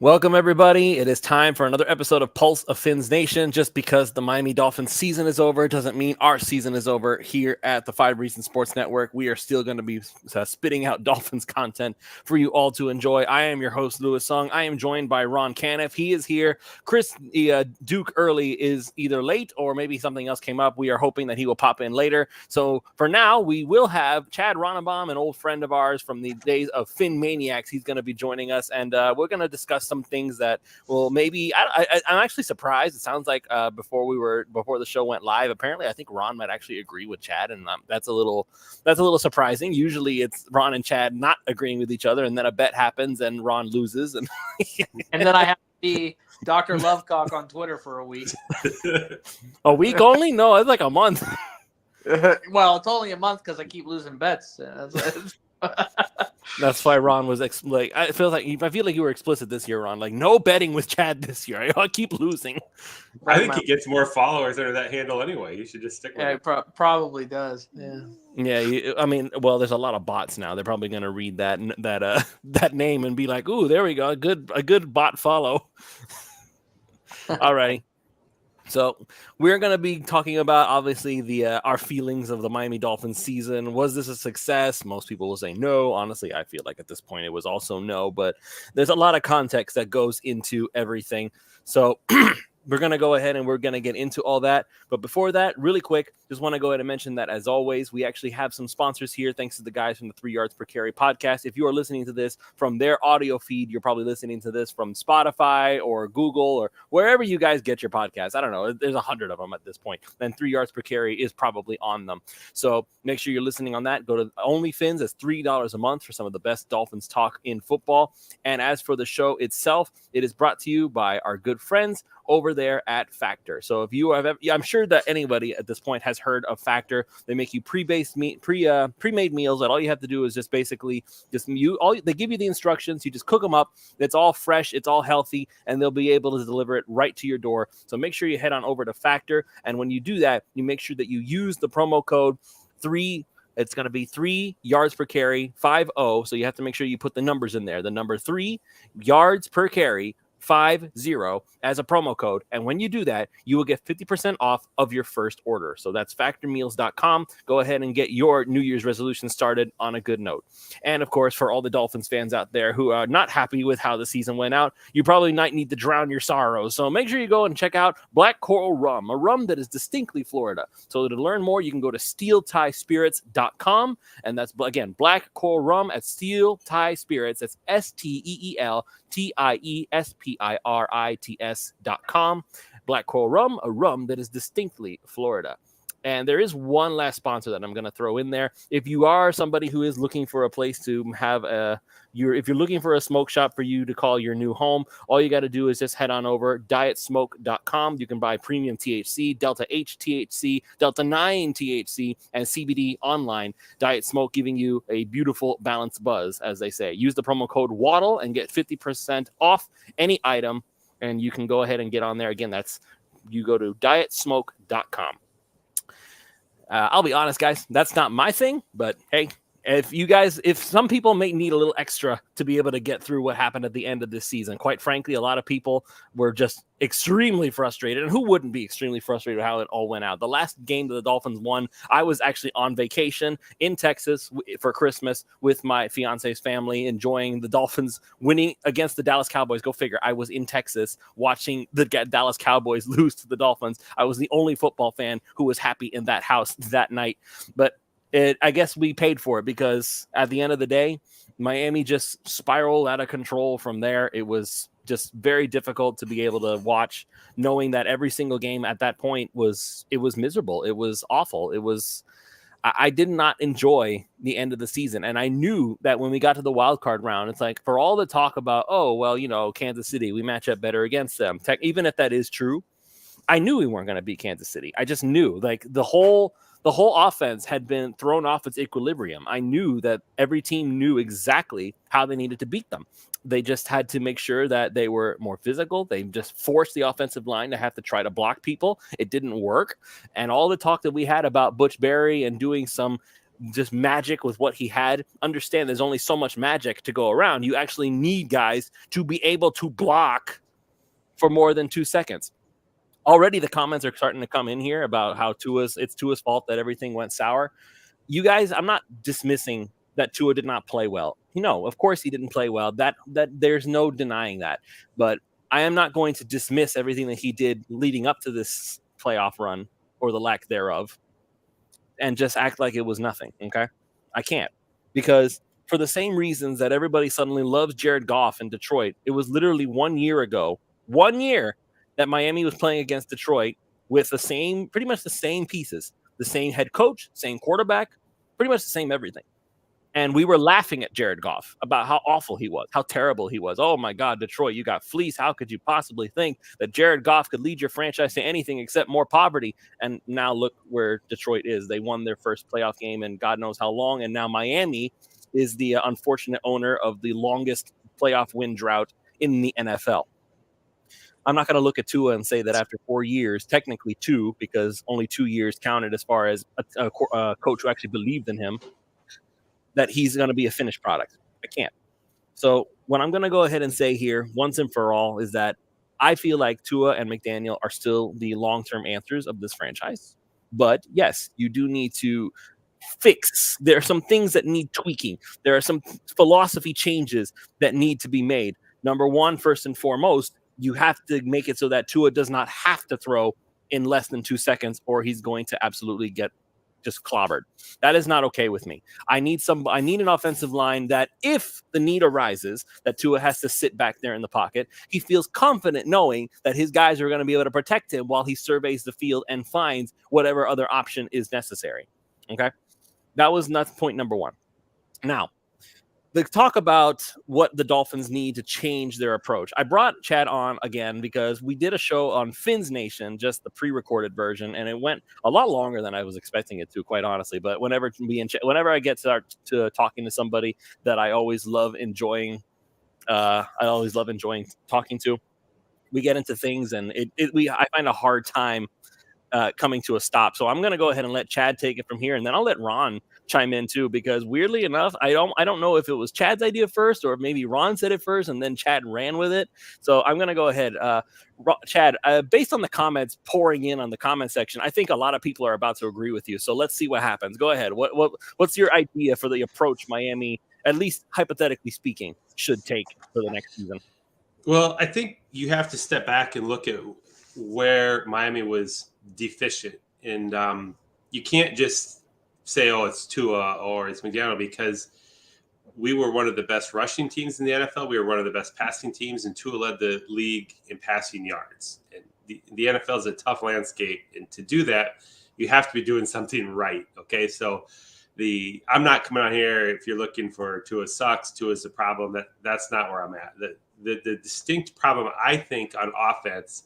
Welcome, everybody. It is time for another episode of Pulse of Fins Nation. Just because the Miami Dolphins season is over doesn't mean our season is over here at the 5 Reasons Sports Network. We are still going to be spitting out Dolphins content for you all to enjoy. I am your host, Louis Sung. I am joined by Ron Caniff. He is here. Chris Duke Early is either late or maybe something else came up. We are hoping that he will pop in later. So for now, we will have Chad Ronnebaum, an old friend of ours from the days of Fin Maniacs. He's going to be joining us, and we're going to discuss some things that will maybe I'm actually surprised. It sounds like before the show went live, apparently I think Ron might actually agree with Chad, and that's a little surprising. Usually it's Ron and Chad not agreeing with each other, and then a bet happens and Ron loses, and and then I have to be Dr. Lovecock on Twitter for a week. A week only? No, it's like a month. Well, it's only a month because I keep losing bets. That's why Ron was I feel like you were explicit this year, Ron. Like, no betting with Chad this year. I keep losing. I think he gets more followers under that handle anyway. You should just stick with it. It probably does. Yeah. Yeah, there's a lot of bots now. They're probably going to read that name and be like, "Ooh, there we go, a good bot follow." All right. So we're going to be talking about, obviously, our feelings of the Miami Dolphins season. Was this a success? Most people will say no. Honestly, I feel like at this point it was also no, but there's a lot of context that goes into everything. So we're going to go ahead and we're going to get into all that. But before that, really quick, just want to go ahead and mention that, as always, we actually have some sponsors here, thanks to the guys from the 3 Yards Per Carry podcast. If you are listening to this from their audio feed, you're probably listening to this from Spotify or Google or wherever you guys get your podcasts. I don't know. There's 100 of them at this point. Then 3 Yards Per Carry is probably on them. So make sure you're listening on that. Go to OnlyFins. It's $3 a month for some of the best Dolphins talk in football. And as for the show itself, it is brought to you by our good friends over there at Factor. So if you have, I'm sure that anybody at this point has heard of Factor. They make you pre-made meals that all you have to do is just basically they give you the instructions, you just cook them up. It's all fresh, it's all healthy, and they'll be able to deliver it right to your door. So make sure you head on over to Factor, and when you do that, you make sure that you use the promo code 3. It's going to be 3 yards per carry 50. So you have to make sure you put the numbers in there. The number 3 yards per carry 50 as a promo code. And when you do that, you will get 50% off of your first order. So that's factormeals.com. Go ahead and get your New Year's resolution started on a good note. And of course, for all the Dolphins fans out there who are not happy with how the season went out, you probably might need to drown your sorrows. So make sure you go and check out Black Coral Rum, a rum that is distinctly Florida. So to learn more, you can go to steeltiespirits.com. And that's, again, Black Coral Rum at Steel Tie Spirits. That's SteelTiespirits.com. Black Coral Rum, a rum that is distinctly Florida. And there is one last sponsor that I'm going to throw in there. If you are somebody who is looking for a place to have if you're looking for a smoke shop for you to call your new home, all you got to do is just head on over dietsmoke.com. You can buy premium THC, Delta 8 THC, Delta 9 THC, and CBD online. Diet Smoke giving you a beautiful balanced buzz, as they say. Use the promo code WADDLE and get 50% off any item, and you can go ahead and get on there. Again, you go to dietsmoke.com. I'll be honest, guys, that's not my thing, but hey, if some people may need a little extra to be able to get through what happened at the end of this season. Quite frankly, a lot of people were just extremely frustrated, and who wouldn't be extremely frustrated with how it all went out? The last game that the Dolphins won, I was actually on vacation in Texas for Christmas with my fiance's family, enjoying the Dolphins winning against the Dallas Cowboys. Go figure. I was in Texas watching the Dallas Cowboys lose to the Dolphins. I was the only football fan who was happy in that house that night. But I guess we paid for it, because at the end of the day, Miami just spiraled out of control from there. It was just very difficult to be able to watch, knowing that every single game at that point was miserable. It was awful. I did not enjoy the end of the season. And I knew that when we got to the wild card round, it's like, for all the talk about, oh, well, Kansas City, we match up better against them. Even if that is true, I knew we weren't going to beat Kansas City. I just knew, like, the whole offense had been thrown off its equilibrium. I knew that every team knew exactly how they needed to beat them. They just had to make sure that they were more physical. They just forced the offensive line to have to try to block people. It didn't work. And all the talk that we had about Butch Berry and doing some just magic with what he had. Understand there's only so much magic to go around. You actually need guys to be able to block for more than 2 seconds. Already the comments are starting to come in here about how it's Tua's fault that everything went sour. You guys, I'm not dismissing that Tua did not play well. No, of course he didn't play well. That there's no denying that. But I am not going to dismiss everything that he did leading up to this playoff run or the lack thereof and just act like it was nothing, okay? I can't. Because for the same reasons that everybody suddenly loves Jared Goff in Detroit, it was literally 1 year ago, 1 year that Miami was playing against Detroit with pretty much the same pieces, the same head coach, same quarterback, pretty much the same everything. And we were laughing at Jared Goff about how awful he was, how terrible he was. Oh, my God, Detroit, you got fleeced. How could you possibly think that Jared Goff could lead your franchise to anything except more poverty? And now look where Detroit is. They won their first playoff game in God knows how long. And now Miami is the unfortunate owner of the longest playoff win drought in the NFL. I'm not going to look at Tua and say that after 4 years, technically 2, because only 2 years counted as far as a coach who actually believed in him, that he's going to be a finished product. I can't. So what I'm going to go ahead and say here once and for all is that I feel like Tua and McDaniel are still the long-term answers of this franchise. But yes, you do need to fix. There are some things that need tweaking. There are some philosophy changes that need to be made. Number one, first and foremost, you have to make it so that Tua does not have to throw in less than 2 seconds or he's going to absolutely get just clobbered. That is not okay with me. I need an offensive line that if the need arises, that Tua has to sit back there in the pocket, he feels confident knowing that his guys are going to be able to protect him while he surveys the field and finds whatever other option is necessary. Okay? That was not point number one. Now, the talk about what the Dolphins need to change their approach. I brought Chad on again because we did a show on Fins Nation, just the pre-recorded version, and it went a lot longer than I was expecting it to, quite honestly. But whenever I get to talking to somebody that I always love enjoying talking to, we get into things, and I find a hard time coming to a stop. So I'm going to go ahead and let Chad take it from here, and then I'll let Ron chime in too, because weirdly enough, I don't know if it was Chad's idea first or if maybe Ron said it first and then Chad ran with it. So I'm going to go ahead. Chad, based on the comments pouring in on the comment section, I think a lot of people are about to agree with you. So let's see what happens. Go ahead. What's your idea for the approach Miami, at least hypothetically speaking, should take for the next season? Well, I think you have to step back and look at where Miami was deficient. And you can't just say, oh, it's Tua or it's McDaniel, because we were one of the best rushing teams in the NFL. We were one of the best passing teams, and Tua led the league in passing yards. And the NFL is a tough landscape. And to do that, you have to be doing something right. Okay. So I'm not coming on here if you're looking for Tua sucks, Tua's the problem. That's not where I'm at. The distinct problem, I think, on offense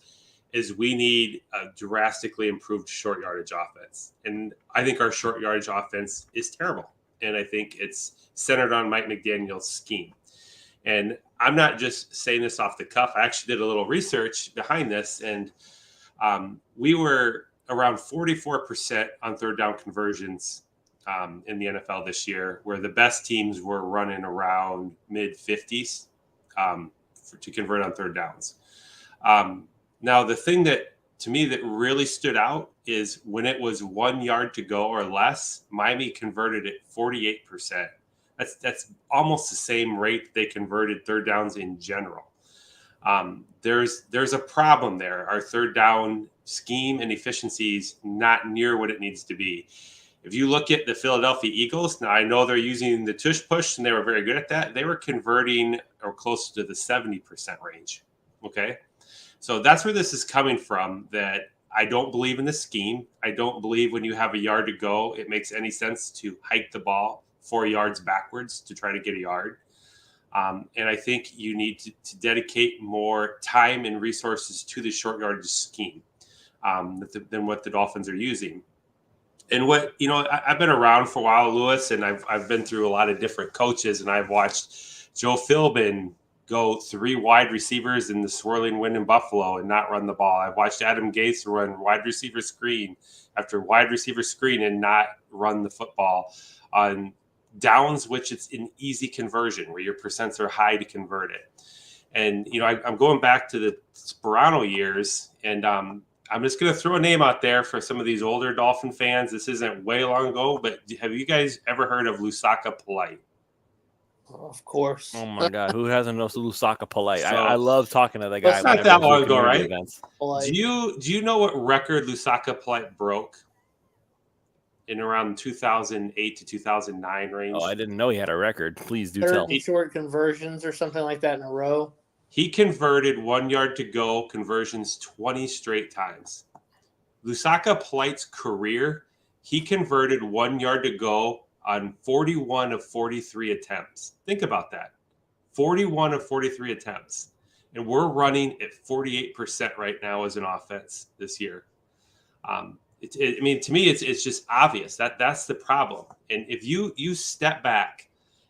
is we need a drastically improved short yardage offense. And I think our short yardage offense is terrible. And I think it's centered on Mike McDaniel's scheme. And I'm not just saying this off the cuff. I actually did a little research behind this. And we were around 44% on third down conversions in the NFL this year, where the best teams were running around mid-50s to convert on third downs. Now, the thing that, to me, that really stood out is when it was 1 yard to go or less, Miami converted at 48%. That's almost the same rate they converted third downs in general. There's a problem there. Our third down scheme and efficiency is not near what it needs to be. If you look at the Philadelphia Eagles, now I know they're using the tush push, and they were very good at that. They were converting or close to the 70% range. Okay. So that's where this is coming from, that I don't believe in the scheme. I don't believe when you have a yard to go, it makes any sense to hike the ball 4 yards backwards to try to get a yard. And I think you need to dedicate more time and resources to the short yardage scheme than what the Dolphins are using. And I've been around for a while, Lewis, and I've been through a lot of different coaches, and I've watched Joe Philbin go 3 wide receivers in the swirling wind in Buffalo and not run the ball. I've watched Adam Gase run wide receiver screen after wide receiver screen and not run the football on downs, which it's an easy conversion where your percents are high to convert it. And, I'm going back to the Sperano years, and I'm just going to throw a name out there for some of these older Dolphin fans. This isn't way long ago, but have you guys ever heard of Lusaka Polite? Of course. Oh my God, who hasn't known Lusaka Polite? So, I love talking to the guy. It's not that long ago, right? Events. Do you know what record Lusaka Polite broke in around 2008 to 2009 range? Oh, I didn't know he had a record. Please do 30 tell. short conversions or something like that in a row. He converted 1 yard to go conversions 20 straight times. Lusaka Polite's career, he converted 1 yard to go on 41 of 43 attempts. Think about that. 41 of 43 attempts. And we're running at 48% right now as an offense this year. To me, it's just obvious that's the problem. And if you step back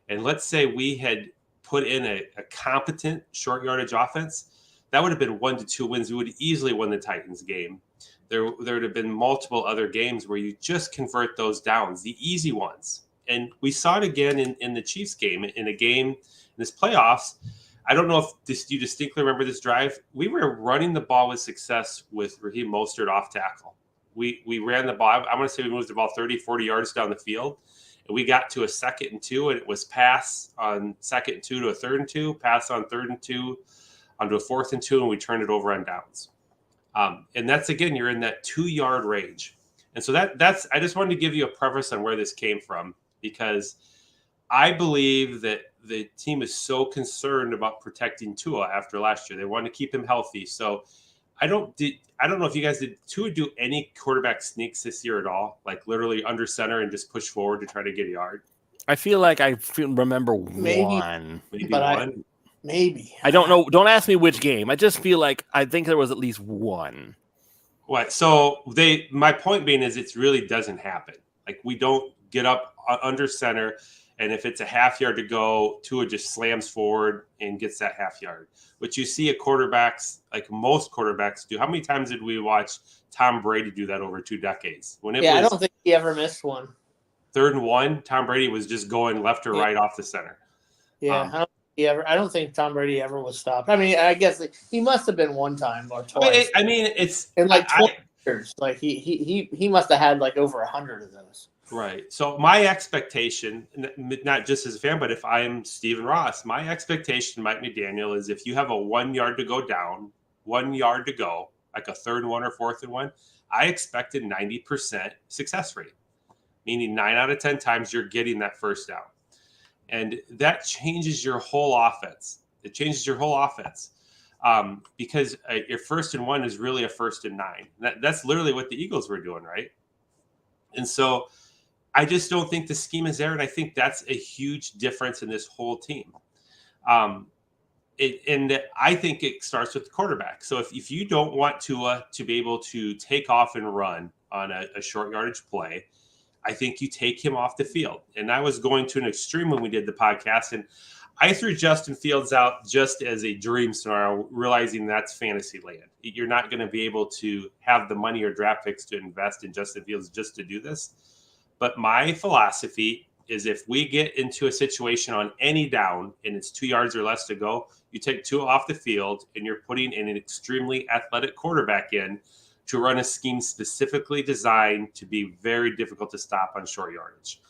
and let's say we had put in a competent short yardage offense, that would have been 1-2 wins. We would have easily won the Titans game. There would have been multiple other games where you just convert those downs, the easy ones. And we saw it again in the Chiefs game, in a game in this playoffs. I don't know if you distinctly remember this drive. We were running the ball with success with Raheem Mostert off tackle. We ran the ball. I want to say we moved the ball 30, 40 yards down the field. And we got to a 2nd and 2, and it was pass on 2nd and 2 to a 3rd and 2, pass on 3rd and 2 onto a 4th and 2, and we turned it over on downs. And that's, again, you're in that 2-yard range. And so that's I just wanted to give you a preface on where this came from, because I believe that the team is so concerned about protecting Tua after last year. They want to keep him healthy. So I don't know if you guys did Tua do any quarterback sneaks this year at all, like literally under center and just push forward to try to get a yard. I feel like remember Maybe one. Maybe. I don't know. Don't ask me which game. I just feel like I think there was at least one. What? So my point being is it really doesn't happen. Like we don't get up under center, and if it's a half yard to go, Tua just slams forward and gets that half yard. Which you see at quarterbacks, like most quarterbacks do. How many times did we watch Tom Brady do that over 2 decades? I don't think he ever missed one. 3rd and 1, Tom Brady was just going left or right off the center. Yeah, I don't think Tom Brady ever was stopped. I mean, I guess he must have been one time or twice. It's in like 20 years. Like he must have had like over 100 of those. Right. So my expectation, not just as a fan, but if I'm Stephen Ross, my expectation, Mike McDaniel, is if you have a 1 yard to go down, 1 yard to go, like a 3rd and 1 or 4th and 1, I expected 90% success rate, meaning 9 out of 10 times you're getting that first down. And that changes your whole offense. It changes your whole offense because your 1st and 1 is really a 1st and 9. That's literally what the Eagles were doing, right? And so I just don't think the scheme is there, and I think that's a huge difference in this whole team. And I think it starts with the quarterback. So if you don't want Tua to be able to take off and run on a short yardage play, I think you take him off the field. And I was going to an extreme when we did the podcast, and I threw Justin Fields out just as a dream scenario, realizing that's fantasy land. You're not going to be able to have the money or draft picks to invest in Justin Fields just to do this. But my philosophy is if we get into a situation on any down and it's 2 yards or less to go, you take Tua off the field and you're putting in an extremely athletic quarterback in to run a scheme specifically designed to be very difficult to stop on short yardage.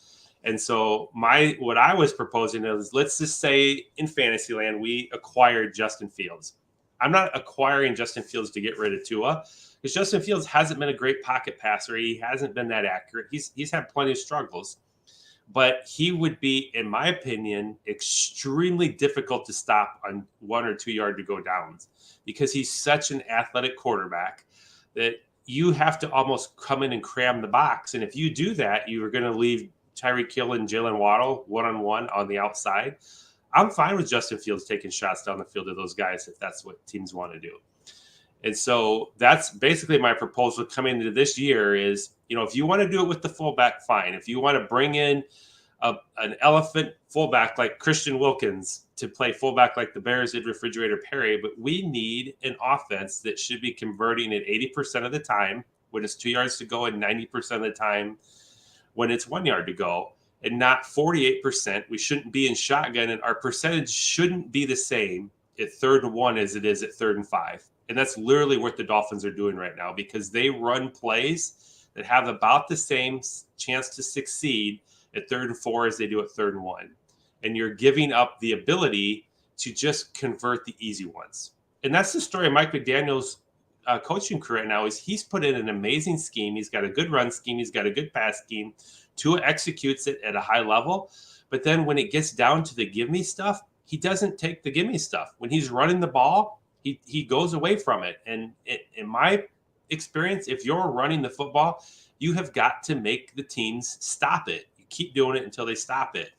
And so what I was proposing is, let's just say in Fantasyland, we acquired Justin Fields. I'm not acquiring Justin Fields to get rid of Tua, because Justin Fields hasn't been a great pocket passer. He hasn't been that accurate. He's had plenty of struggles. But he would be, in my opinion, extremely difficult to stop on 1 or 2 yard to go downs, because he's such an athletic quarterback that you have to almost come in and cram the box. And if you do that, you are going to leave Tyreek Hill and Jalen Waddle one-on-one on the outside. I'm fine with Justin Fields taking shots down the field to those guys if that's what teams want to do. And so that's basically my proposal coming into this year is, if you want to do it with the fullback, fine. If you want to bring in an elephant fullback like Christian Wilkins to play fullback like the Bears did Refrigerator Perry, but we need an offense that should be converting at 80% of the time when it's 2 yards to go and 90% of the time when it's 1 yard to go, and not 48%. We shouldn't be in shotgun, and our percentage shouldn't be the same at 3rd and 1 as it is at 3rd and 5. And that's literally what the Dolphins are doing right now, because they run plays that have about the same chance to succeed at 3rd and 4 as they do at 3rd and 1. And you're giving up the ability to just convert the easy ones. And that's the story of Mike McDaniel's coaching career right now. Is he's put in an amazing scheme. He's got a good run scheme. He's got a good pass scheme. Tua executes it at a high level. But then when it gets down to the give me stuff, he doesn't take the give me stuff. When he's running the ball, he goes away from it. And in my experience, if you're running the football, you have got to make the teams stop it. You keep doing it until they stop it.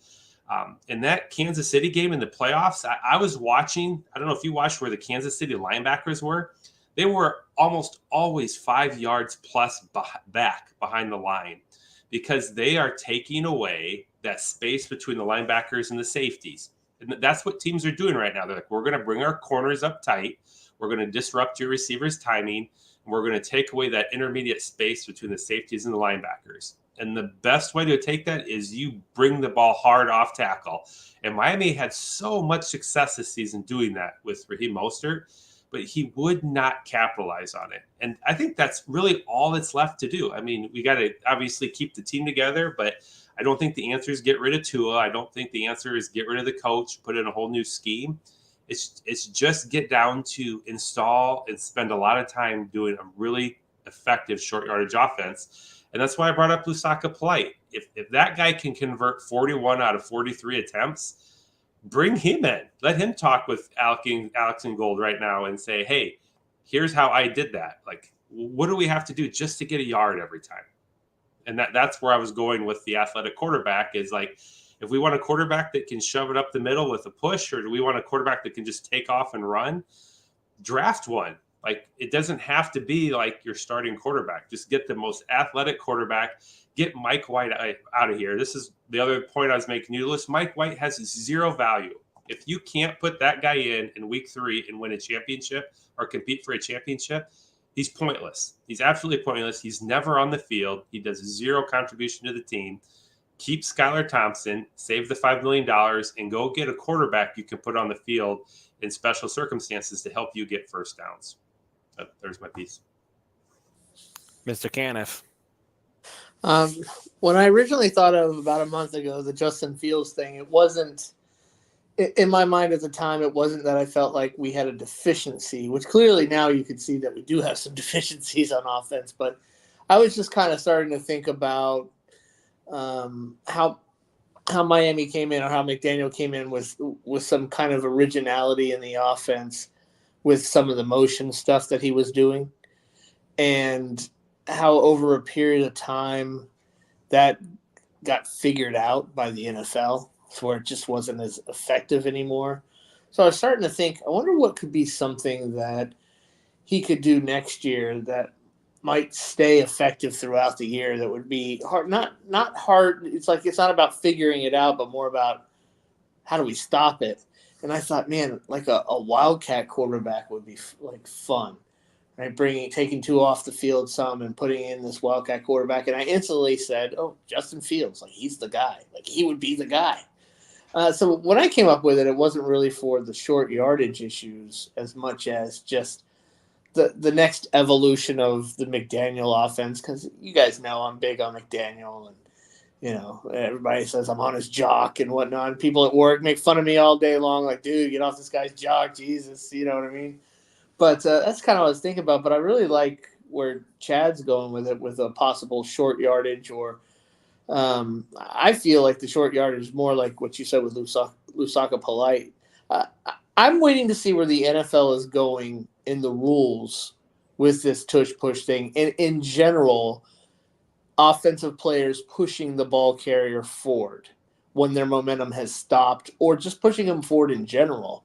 In that Kansas City game in the playoffs, I was watching. I don't know if you watched where the Kansas City linebackers were. They were almost always 5 yards plus back behind the line, because they are taking away that space between the linebackers and the safeties. And that's what teams are doing right now. They're like, we're going to bring our corners up tight. We're going to disrupt your receivers' timing. And we're going to take away that intermediate space between the safeties and the linebackers. And the best way to take that is you bring the ball hard off tackle. And Miami had so much success this season doing that with Raheem Mostert, but he would not capitalize on it. And I think that's really all that's left to do. I mean, we got to obviously keep the team together, but I don't think the answer is get rid of Tua. I don't think the answer is get rid of the coach, put in a whole new scheme. It's just get down to install and spend a lot of time doing a really effective short yardage offense. And that's why I brought up Lusaka Polite. If that guy can convert 41 out of 43 attempts, bring him in. Let him talk with Alex and Gold right now and say, hey, here's how I did that. Like, what do we have to do just to get a yard every time? And that's where I was going with the athletic quarterback, is like, if we want a quarterback that can shove it up the middle with a push, or do we want a quarterback that can just take off and run? Draft one. Like, it doesn't have to be like your starting quarterback. Just get the most athletic quarterback. Get Mike White out of here. This is the other point I was making. You list, Mike White has zero value. If you can't put that guy in week 3 and win a championship or compete for a championship, he's pointless. He's absolutely pointless. He's never on the field. He does zero contribution to the team. Keep Skylar Thompson, save the $5 million, and go get a quarterback you can put on the field in special circumstances to help you get first downs. There's my piece. Mr. Caniff. When I originally thought of about a month ago, the Justin Fields thing, it wasn't, in my mind at the time, it wasn't that I felt like we had a deficiency, which clearly now you could see that we do have some deficiencies on offense. But I was just kind of starting to think about how Miami came in, or how McDaniel came in with some kind of originality in the offense with some of the motion stuff that he was doing, and how over a period of time that got figured out by the NFL to where it just wasn't as effective anymore. So I was starting to think, I wonder what could be something that he could do next year that might stay effective throughout the year, that would be hard, not hard. It's like, it's not about figuring it out, but more about how do we stop it? And I thought, man, like a wildcat quarterback would be like fun, right? Taking Tua off the field some and putting in this wildcat quarterback. And I instantly said, oh, Justin Fields, like, he's the guy. Like, he would be the guy. So when I came up with it, it wasn't really for the short yardage issues as much as just the next evolution of the McDaniel offense, because you guys know I'm big on McDaniel, and you know, everybody says I'm on his jock and whatnot. And people at work make fun of me all day long, like, dude, get off this guy's jock, Jesus, you know what I mean? But that's kind of what I was thinking about. But I really like where Chad's going with it, with a possible short yardage, or I feel like the short yardage is more like what you said with Lusaka Polite. I'm waiting to see where the NFL is going in the rules with this tush-push thing. And in general, offensive players pushing the ball carrier forward when their momentum has stopped, or just pushing them forward in general.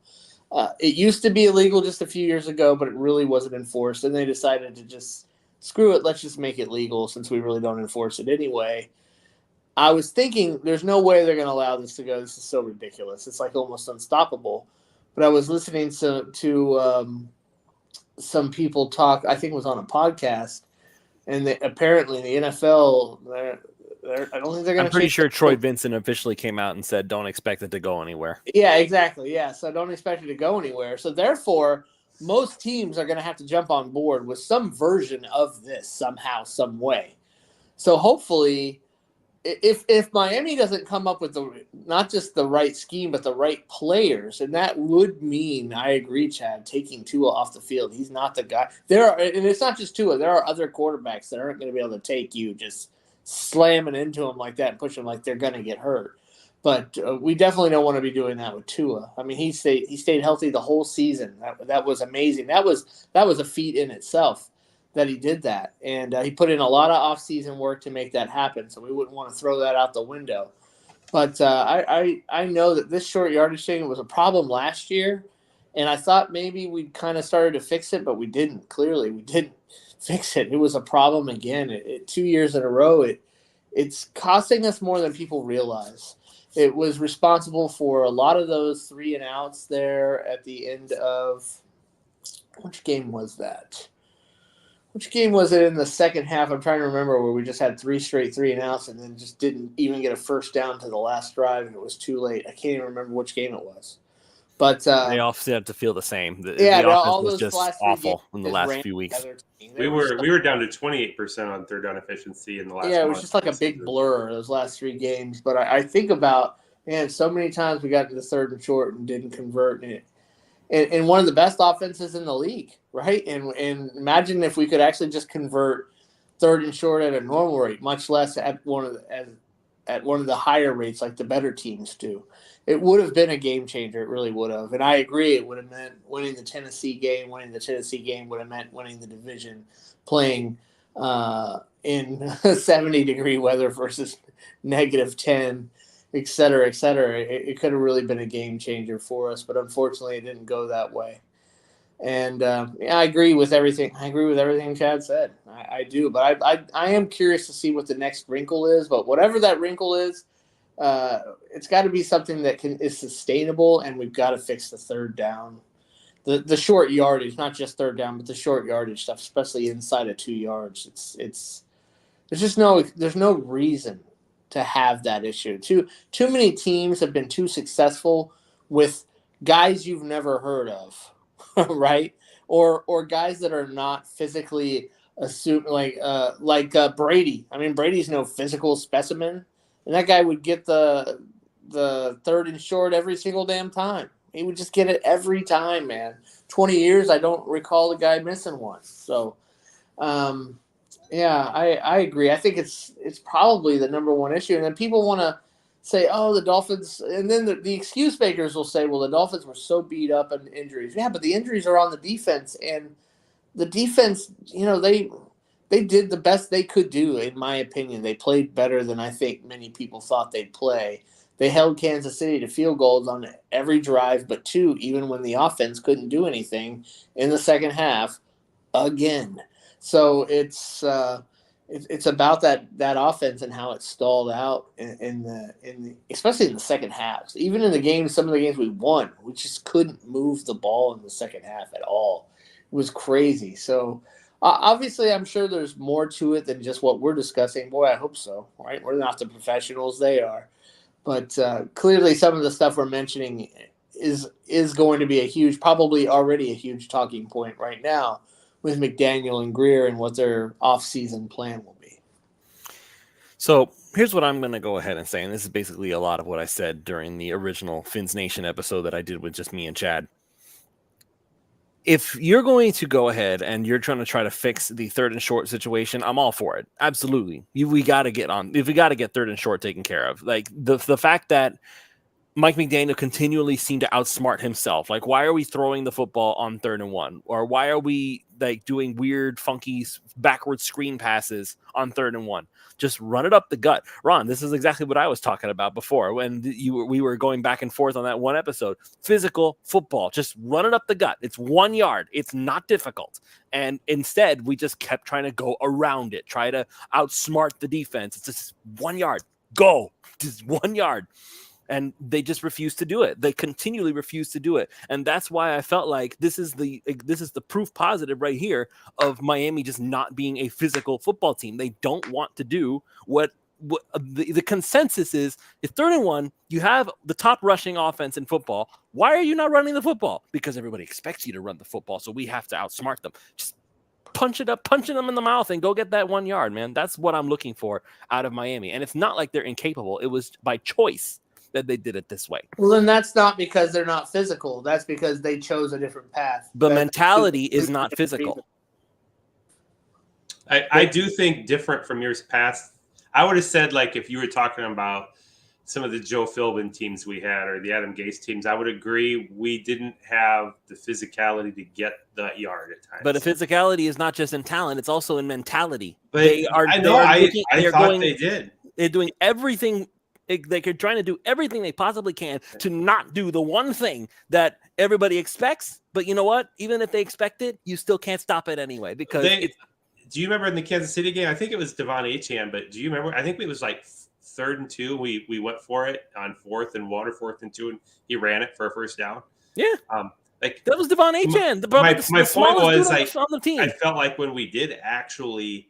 It used to be illegal just a few years ago, but it really wasn't enforced. And they decided to just, screw it, let's just make it legal since we really don't enforce it anyway. I was thinking there's no way they're going to allow this to go. This is so ridiculous. It's like almost unstoppable. But I was listening to some people talk, I think it was on a podcast, and apparently the NFL, I don't think they're going to. I'm pretty sure Troy Vincent officially came out and said, "Don't expect it to go anywhere." Yeah, exactly. Yeah, so don't expect it to go anywhere. So therefore, most teams are going to have to jump on board with some version of this somehow, some way. So hopefully, if Miami doesn't come up with not just the right scheme but the right players, and that would mean, I agree, Chad, taking Tua off the field. He's not the guy. And it's not just Tua. There are other quarterbacks that aren't going to be able to take you just slamming into them like that and push them like they're going to get hurt. But we definitely don't want to be doing that with Tua. I mean, he stayed healthy the whole season. That was amazing. That was a feat in itself that he did that, and he put in a lot of off-season work to make that happen. So we wouldn't want to throw that out the window. But I know that this short yardage thing was a problem last year, and I thought maybe we kind of started to fix it, but we didn't. Clearly, we didn't fix it. It was a problem again. 2 years in a row. It's costing us more than people realize. It was responsible for a lot of those 3 and outs there at the end of which game was that? Which game was it in the second half? I'm trying to remember where we just had 3 straight 3 and outs and then just didn't even get a first down to the last drive and it was too late. I can't even remember which game it was. But they all seem to feel the same. The offense all was those just awful in the last few weeks. We were down to 28% on third down efficiency in the last. Yeah, it was just like a big blur those last 3 games. But I think about, man, so many times we got to the third and short and didn't convert it. And one of the best offenses in the league, right? And imagine if we could actually just convert third and short at a normal rate, much less at one of the higher rates like the better teams do. It would have been a game changer. It really would have. And I agree, it would have meant winning the Tennessee game. Winning the Tennessee game would have meant winning the division, playing in 70-degree weather versus -10. Et cetera, et cetera. It could have really been a game changer for us, but unfortunately, it didn't go that way. And I agree with everything. I agree with everything Chad said. I do, but I am curious to see what the next wrinkle is. But whatever that wrinkle is, it's got to be something that is sustainable, and we've got to fix the third down, the short yardage, not just third down, but the short yardage stuff, especially inside of 2 yards. There's no reason to have that issue. Too many teams have been too successful with guys you've never heard of, right? Or guys that are not physically assumed, like Brady. I mean, Brady's no physical specimen, and that guy would get the third and short every single damn time. He would just get it every time, man. 20 years, I don't recall the guy missing one. So, yeah, I agree. I think it's probably the number one issue. And then people want to say, oh, the Dolphins – and then the excuse makers will say, well, the Dolphins were so beat up on injuries. Yeah, but the injuries are on the defense. And the defense, they did the best they could do, in my opinion. They played better than I think many people thought they'd play. They held Kansas City to field goals on every drive but 2, even when the offense couldn't do anything in the second half again. So it's about that offense and how it stalled out especially in the second half. Even in the games, some of the games we won, we just couldn't move the ball in the second half at all. It was crazy. So obviously, I'm sure there's more to it than just what we're discussing. Boy, I hope so. Right? We're not the professionals; they are. But clearly, some of the stuff we're mentioning is going to be probably already a huge talking point right now with McDaniel and Greer and what their off-season plan will be. So here's what I'm going to go ahead and say, and this is basically a lot of what I said during the original Fins Nation episode that I did with just me and Chad. If you're going to go ahead and you're trying to fix the third and short situation, I'm all for it. Absolutely. We got to get third and short taken care of. Like the fact that Mike McDaniel continually seemed to outsmart himself. Like, why are we throwing the football on 3rd and 1? Or why are we doing weird, funky backward screen passes on 3rd and 1? Just run it up the gut. Ron, this is exactly what I was talking about before when we were going back and forth on that one episode. Physical football. Just run it up the gut. It's 1 yard. It's not difficult. And instead, we just kept trying to go around it, try to outsmart the defense. It's just 1 yard. go, just 1 yard. And they just refuse to do it. They continually refuse to do it. And that's why I felt like this is the proof positive right here of Miami just not being a physical football team. They don't want to do what the consensus is. It's 3rd and 1. You have the top rushing offense in football. Why are you not running the football? Because everybody expects you to run the football, so we have to outsmart them. Just punching them in the mouth and go get that 1 yard, man. That's what I'm looking for out of Miami. And it's not like they're incapable. It was by choice that they did it this way. Well, then that's not because they're not physical. That's because they chose a different path. But mentality is not physical. I do think different from years past. I would have said, like, if you were talking about some of the Joe Philbin teams we had or the Adam Gase teams, I would agree we didn't have the physicality to get that yard at times. But the physicality is not just in talent; it's also in mentality. But they did. They're doing everything. They're trying to do everything they possibly can to not do the one thing that everybody expects. But you know what? Even if they expect it, you still can't stop it anyway. Because do you remember in the Kansas City game? I think it was Devon Achane, but do you remember? I think it was like 3rd and 2. We went for it on 4th and 1 or 4th and 2, and he ran it for a first down. Yeah. Like that was Devon Achane. My point was, like, on the team. I felt like when we did actually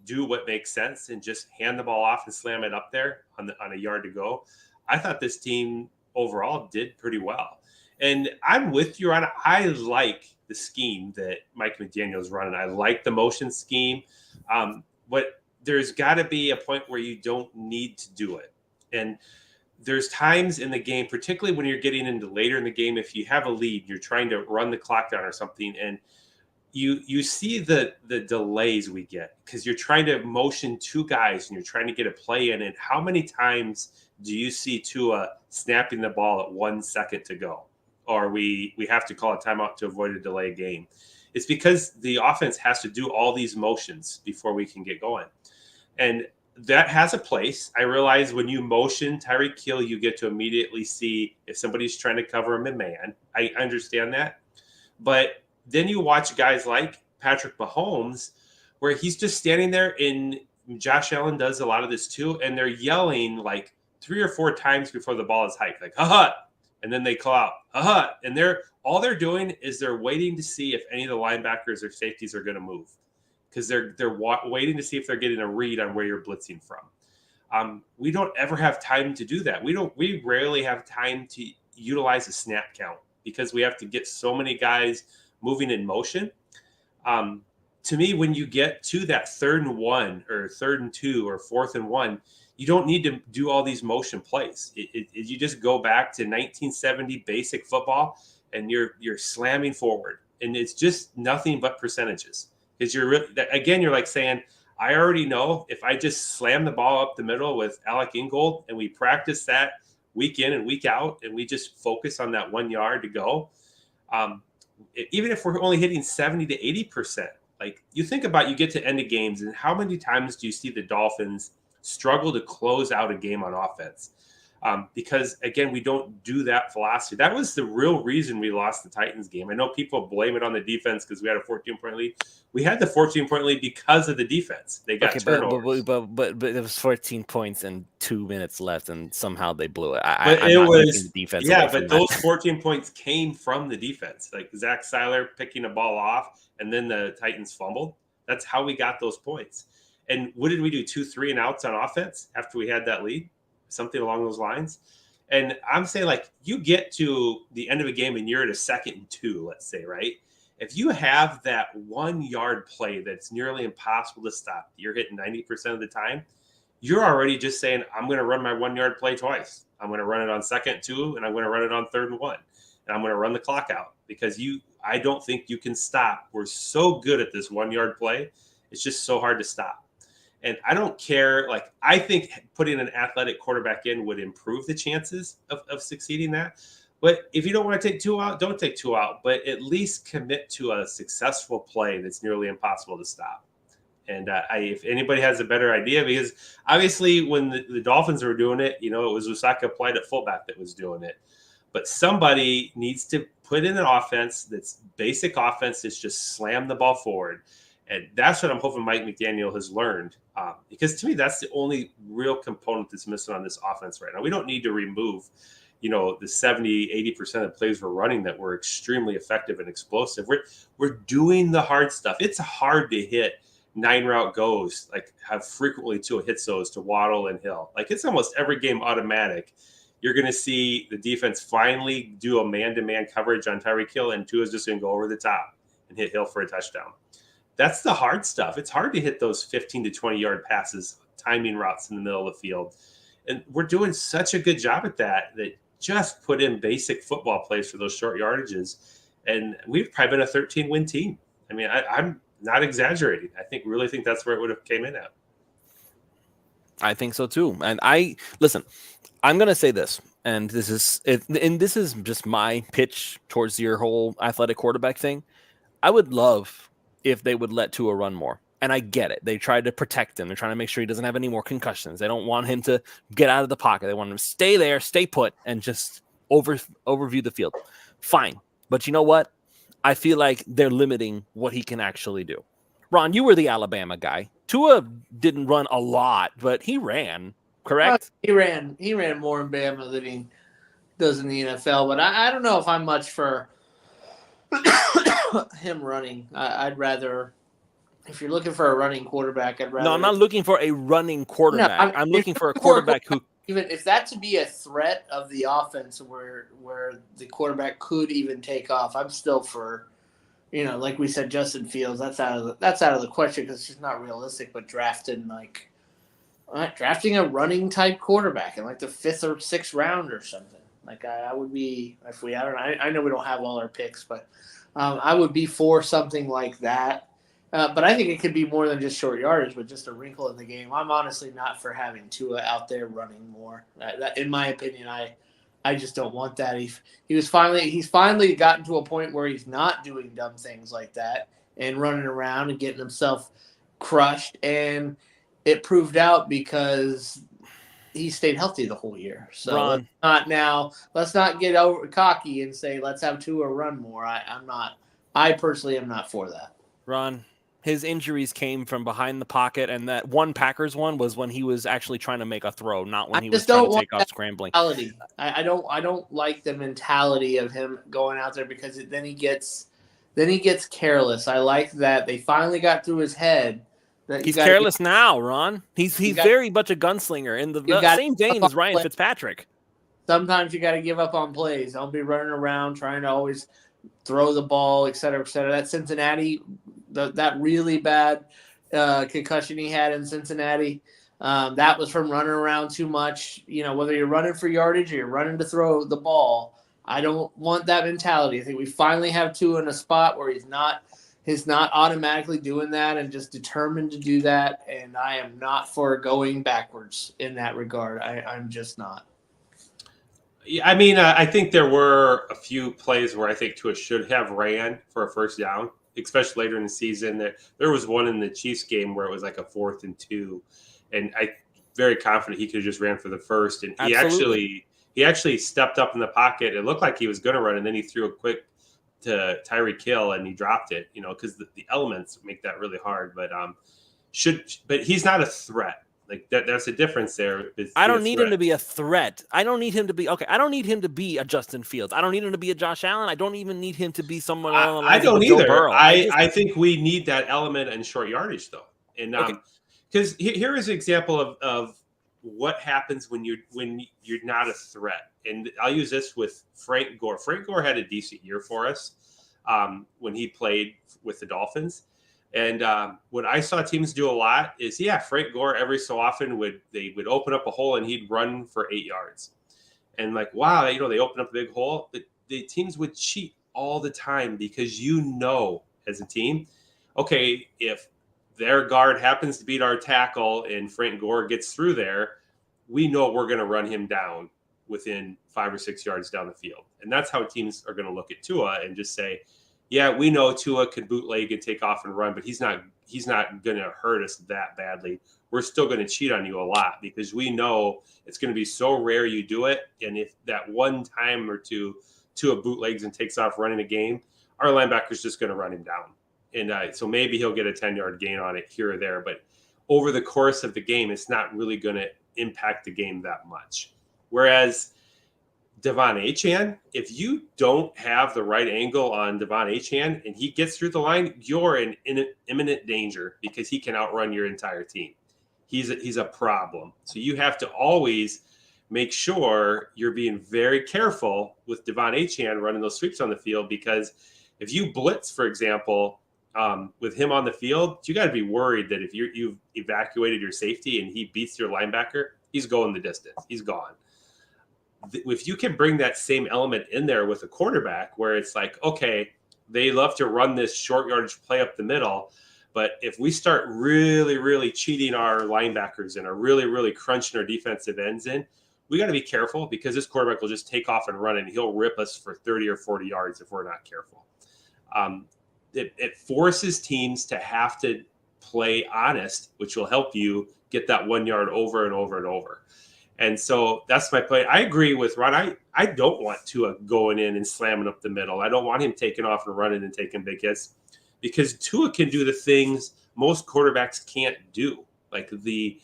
do what makes sense and just hand the ball off and slam it up there on a yard to go, I thought this team overall did pretty well. And I'm with you on it. I like the scheme that Mike McDaniel's running. I like the motion scheme. But there's got to be a point where you don't need to do it. And there's times in the game, particularly when you're getting into later in the game, if you have a lead, you're trying to run the clock down or something, and you see the delays we get because you're trying to motion 2 guys and you're trying to get a play in. And how many times do you see Tua snapping the ball at 1 second to go? Or we have to call a timeout to avoid a delay game. It's because the offense has to do all these motions before we can get going. And that has a place. I realize when you motion Tyreek Hill, you get to immediately see if somebody's trying to cover him in man. I understand that. But then you watch guys like Patrick Mahomes, where he's just standing there, and Josh Allen does a lot of this too, and they're yelling like 3 or 4 times before the ball is hiked, like, ha-ha, and then they call out, ha-ha, and all they're doing is they're waiting to see if any of the linebackers or safeties are going to move because they're waiting to see if they're getting a read on where you're blitzing from. We don't ever have time to do that. We rarely have time to utilize a snap count because we have to get so many guys moving in motion. To me, when you get to that 3rd and 1 or 3rd and 2 or 4th and 1, you don't need to do all these motion plays. You just go back to 1970 basic football and you're slamming forward, and it's just nothing but percentages. Because you're like saying, I already know if I just slam the ball up the middle with Alec Ingold and we practice that week in and week out and we just focus on that 1 yard to go, even if we're only hitting 70 to 80%, like you think about, you get to end of games and how many times do you see the Dolphins struggle to close out a game on offense? Because again, we don't do that philosophy. That was the real reason we lost the Titans game. I know people blame it on the defense because we had a 14-point lead. We had the 14-point lead because of the defense. They got turnovers. But it was 14 points and 2 minutes left, and somehow they blew it. The defense. Yeah, but those 14 points came from the defense. Like Zach Seiler picking a ball off, and then the Titans fumbled. That's how we got those points. And what did we do? 2 3-and-outs on offense after we had that lead? Something along those lines. And I'm saying, like, you get to the end of a game and you're at a 2nd and 2, let's say, right? If you have that 1 yard play that's nearly impossible to stop, you're hitting 90% of the time, you're already just saying, I'm going to run my 1 yard play twice. I'm going to run it on 2nd and 2, and I'm going to run it on 3rd and 1. And I'm going to run the clock out because I don't think you can stop. We're so good at this 1 yard play. It's just so hard to stop. And I don't care. Like, I think putting an athletic quarterback in would improve the chances of succeeding that. But if you don't want to take 2 out, don't take 2 out. But at least commit to a successful play that's nearly impossible to stop. And if anybody has a better idea, because obviously when the Dolphins were doing it, it was Usaka Plight at fullback that was doing it. But somebody needs to put in an offense that's basic offense that's just slam the ball forward. And that's what I'm hoping Mike McDaniel has learned Because to me, that's the only real component that's missing on this offense right now. We don't need to remove, the 70, 80% of plays we're running that were extremely effective and explosive. We're doing the hard stuff. It's hard to hit 9-route goes, like have frequently Tua hits those to Waddle and Hill. Like it's almost every game automatic. You're going to see the defense finally do a man-to-man coverage on Tyreek Hill, and Tua's just going to go over the top and hit Hill for a touchdown. That's the hard stuff. It's hard to hit those 15 to 20-yard passes, timing routes in the middle of the field. And we're doing such a good job at that just put in basic football plays for those short yardages. And we've probably been a 13-win team. I mean, I'm not exaggerating. I really think that's where it would have came in at. I think so too. And listen, I'm going to say this, and this is just my pitch towards your whole athletic quarterback thing. I would love if they would let Tua run more. And I get it. They tried to protect him. They're trying to make sure he doesn't have any more concussions. They don't want him to get out of the pocket. They want him to stay there, stay put, and just overview the field. Fine. But you know what? I feel like they're limiting what he can actually do. Ron, you were the Alabama guy. Tua didn't run a lot, but he ran, correct? He ran more in Bama than he does in the NFL. But I don't know if I'm much for him running. I'd rather, if you're looking for a running quarterback, I'd rather. No, I'm not looking for a running quarterback. I'm looking for a quarterback who. Even if that to be a threat of the offense where the quarterback could even take off, I'm still for, like we said, Justin Fields. That's out of the question because it's just not realistic. But drafting a running type quarterback in like the 5th or 6th round or something, like I would be if we. I know we don't have all our picks, but I would be for something like that. But I think it could be more than just short yardage, but just a wrinkle in the game. I'm honestly not for having Tua out there running more. In my opinion, I just don't want that. He's finally gotten to a point where he's not doing dumb things like that and running around and getting himself crushed. And it proved out because he stayed healthy the whole year. So Ron. let's not get over cocky and say let's have Tua run more. I personally am not for that. Ron, his injuries came from behind the pocket, and that one Packers one was when he was actually trying to make a throw, not when he was trying to take off scrambling. I don't like the mentality of him going out there because then he gets careless. I like that they finally got through his head. He's careless now, Ron. He's very much a gunslinger in the same vein as Ryan Fitzpatrick. Sometimes you got to give up on plays. Don't be running around trying to always throw the ball, et cetera, et cetera. That Cincinnati, that really bad concussion he had in Cincinnati, that was from running around too much. Whether you're running for yardage or you're running to throw the ball, I don't want that mentality. I think we finally have Tua in a spot where he's not automatically doing that and just determined to do that. And I am not for going backwards in that regard. I'm just not. I mean, I think there were a few plays where I think Tua should have ran for a first down, especially later in the season. There was one in the Chiefs game where it was like a 4th and 2, and I'm very confident he could have just ran for the first. And he actually stepped up in the pocket. It looked like he was going to run, and then he threw a quick to Tyreek Hill and he dropped it. Because the elements make that really hard. But he's not a threat. Like that's a difference there. I don't need him to be a threat. I don't need him to be I don't need him to be a Justin Fields. I don't need him to be a Josh Allen. I don't even need him to be someone else. I don't either. Joe Burrow. I think we need that element in short yardage though. And because here is an example of what happens when you're not a threat. And I'll use this with Frank Gore. Frank Gore had a decent year for us when he played with the Dolphins. And what I saw teams do a lot is, Frank Gore every so often would open up a hole and he'd run for 8 yards. And like, wow, they open up a big hole. The teams would cheat all the time because as a team, okay, if their guard happens to beat our tackle and Frank Gore gets through there, we know we're going to run him down within 5 or 6 yards down the field. And that's how teams are going to look at Tua and just say, we know Tua can bootleg and take off and run, but he's not going to hurt us that badly. We're still going to cheat on you a lot because we know it's going to be so rare you do it. And if that one time or two Tua bootlegs and takes off running a game, our linebacker's just going to run him down. And so maybe he'll get a 10-yard gain on it here or there. But over the course of the game, it's not really going to impact the game that much. Whereas Devon Achane, if you don't have the right angle on Devon Achane and he gets through the line, you're in imminent danger because he can outrun your entire team. He's a problem. So you have to always make sure you're being very careful with Devon Achane running those sweeps on the field, because if you blitz, for example, with him on the field, you got to be worried that if you've evacuated your safety and he beats your linebacker, he's going the distance. He's gone. If you can bring that same element in there with a quarterback where it's like, okay, they love to run this short yardage play up the middle, but if we start really, really cheating our linebackers and are really, really crunching our defensive ends in, we got to be careful, because this quarterback will just take off and run and he'll rip us for 30 or 40 yards if we're not careful. It forces teams to have to play honest, which will help you get that 1 yard over and over and over. And so that's my play. I agree with Ron. I don't want Tua going in and slamming up the middle. I don't want him taking off and running and taking big hits, because Tua can do the things most quarterbacks can't do, like the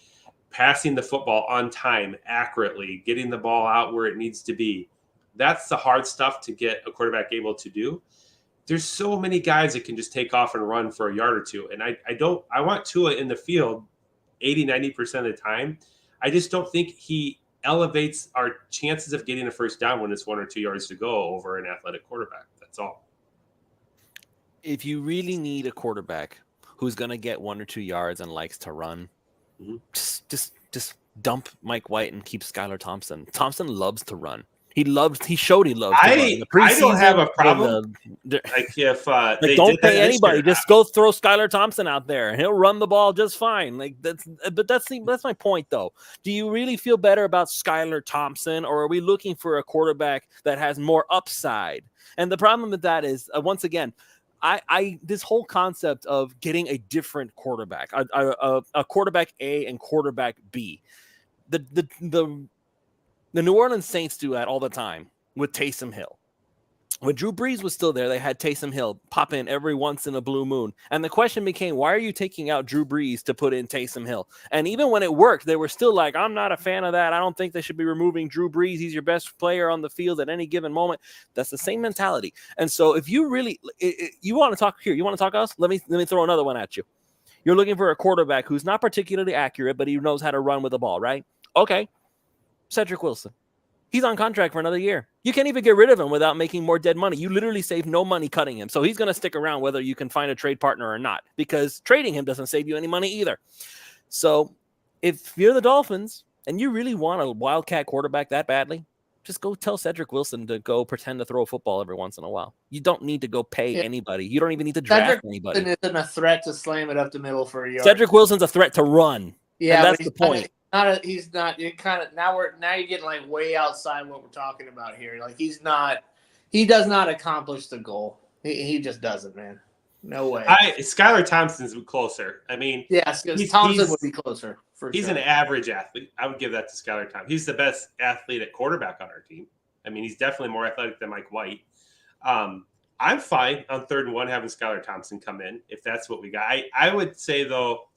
passing the football on time, accurately, getting the ball out where it needs to be. That's the hard stuff to get a quarterback able to do. There's so many guys that can just take off and run for a yard or two. And I want Tua in the field 80, 90% of the time. I just don't think he elevates our chances of getting a first down when it's 1 or 2 yards to go over an athletic quarterback. That's all. If you really need a quarterback who's going to get 1 or 2 yards and likes to run, just dump Mike White and keep Skylar Thompson. Thompson loves to run. He showed he loves to run. I don't have a problem. Like if don't pay anybody, just go throw Skylar Thompson out there and he'll run the ball just fine. That's my point though. Do you really feel better about Skylar Thompson, or are we looking for a quarterback that has more upside? And the problem with that is, once again, this whole concept of getting a different quarterback, a quarterback A and quarterback B, the New Orleans Saints do that all the time with Taysom Hill. When Drew Brees was still there, they had Taysom Hill pop in every once in a blue moon. And the question became, why are you taking out Drew Brees to put in Taysom Hill? And even when it worked, they were still like, I'm not a fan of that. I don't think they should be removing Drew Brees. He's your best player on the field at any given moment. That's the same mentality. And so if you really, you want to talk here, you want to talk to us? Let me throw another one at you. You're looking for a quarterback who's not particularly accurate, but he knows how to run with the ball, right? Okay. Cedric Wilson. He's on contract for another year. You can't even get rid of him without making more dead money. You literally save no money cutting him. So he's going to stick around whether you can find a trade partner or not, because trading him doesn't save you any money either. So if you're the Dolphins and you really want a wildcat quarterback that badly, just go tell Cedric Wilson to go pretend to throw a football every once in a while. You don't need to go pay anybody. You don't even need to draft anybody. Wilson isn't a threat to slam it up the middle for a yard. Cedric Wilson's a threat to run. Yeah, and that's the point. He's not. You kind of now you're getting like way outside what we're talking about here. Like he's not. He does not accomplish the goal. He just doesn't, man. No way. Skylar Thompson's closer. I mean, yes, Thompson would be closer. He's an average athlete. I would give that to Skylar Thompson. He's the best athlete at quarterback on our team. I mean, he's definitely more athletic than Mike White. I'm fine on 3rd and 1 having Skylar Thompson come in if that's what we got. I would say though.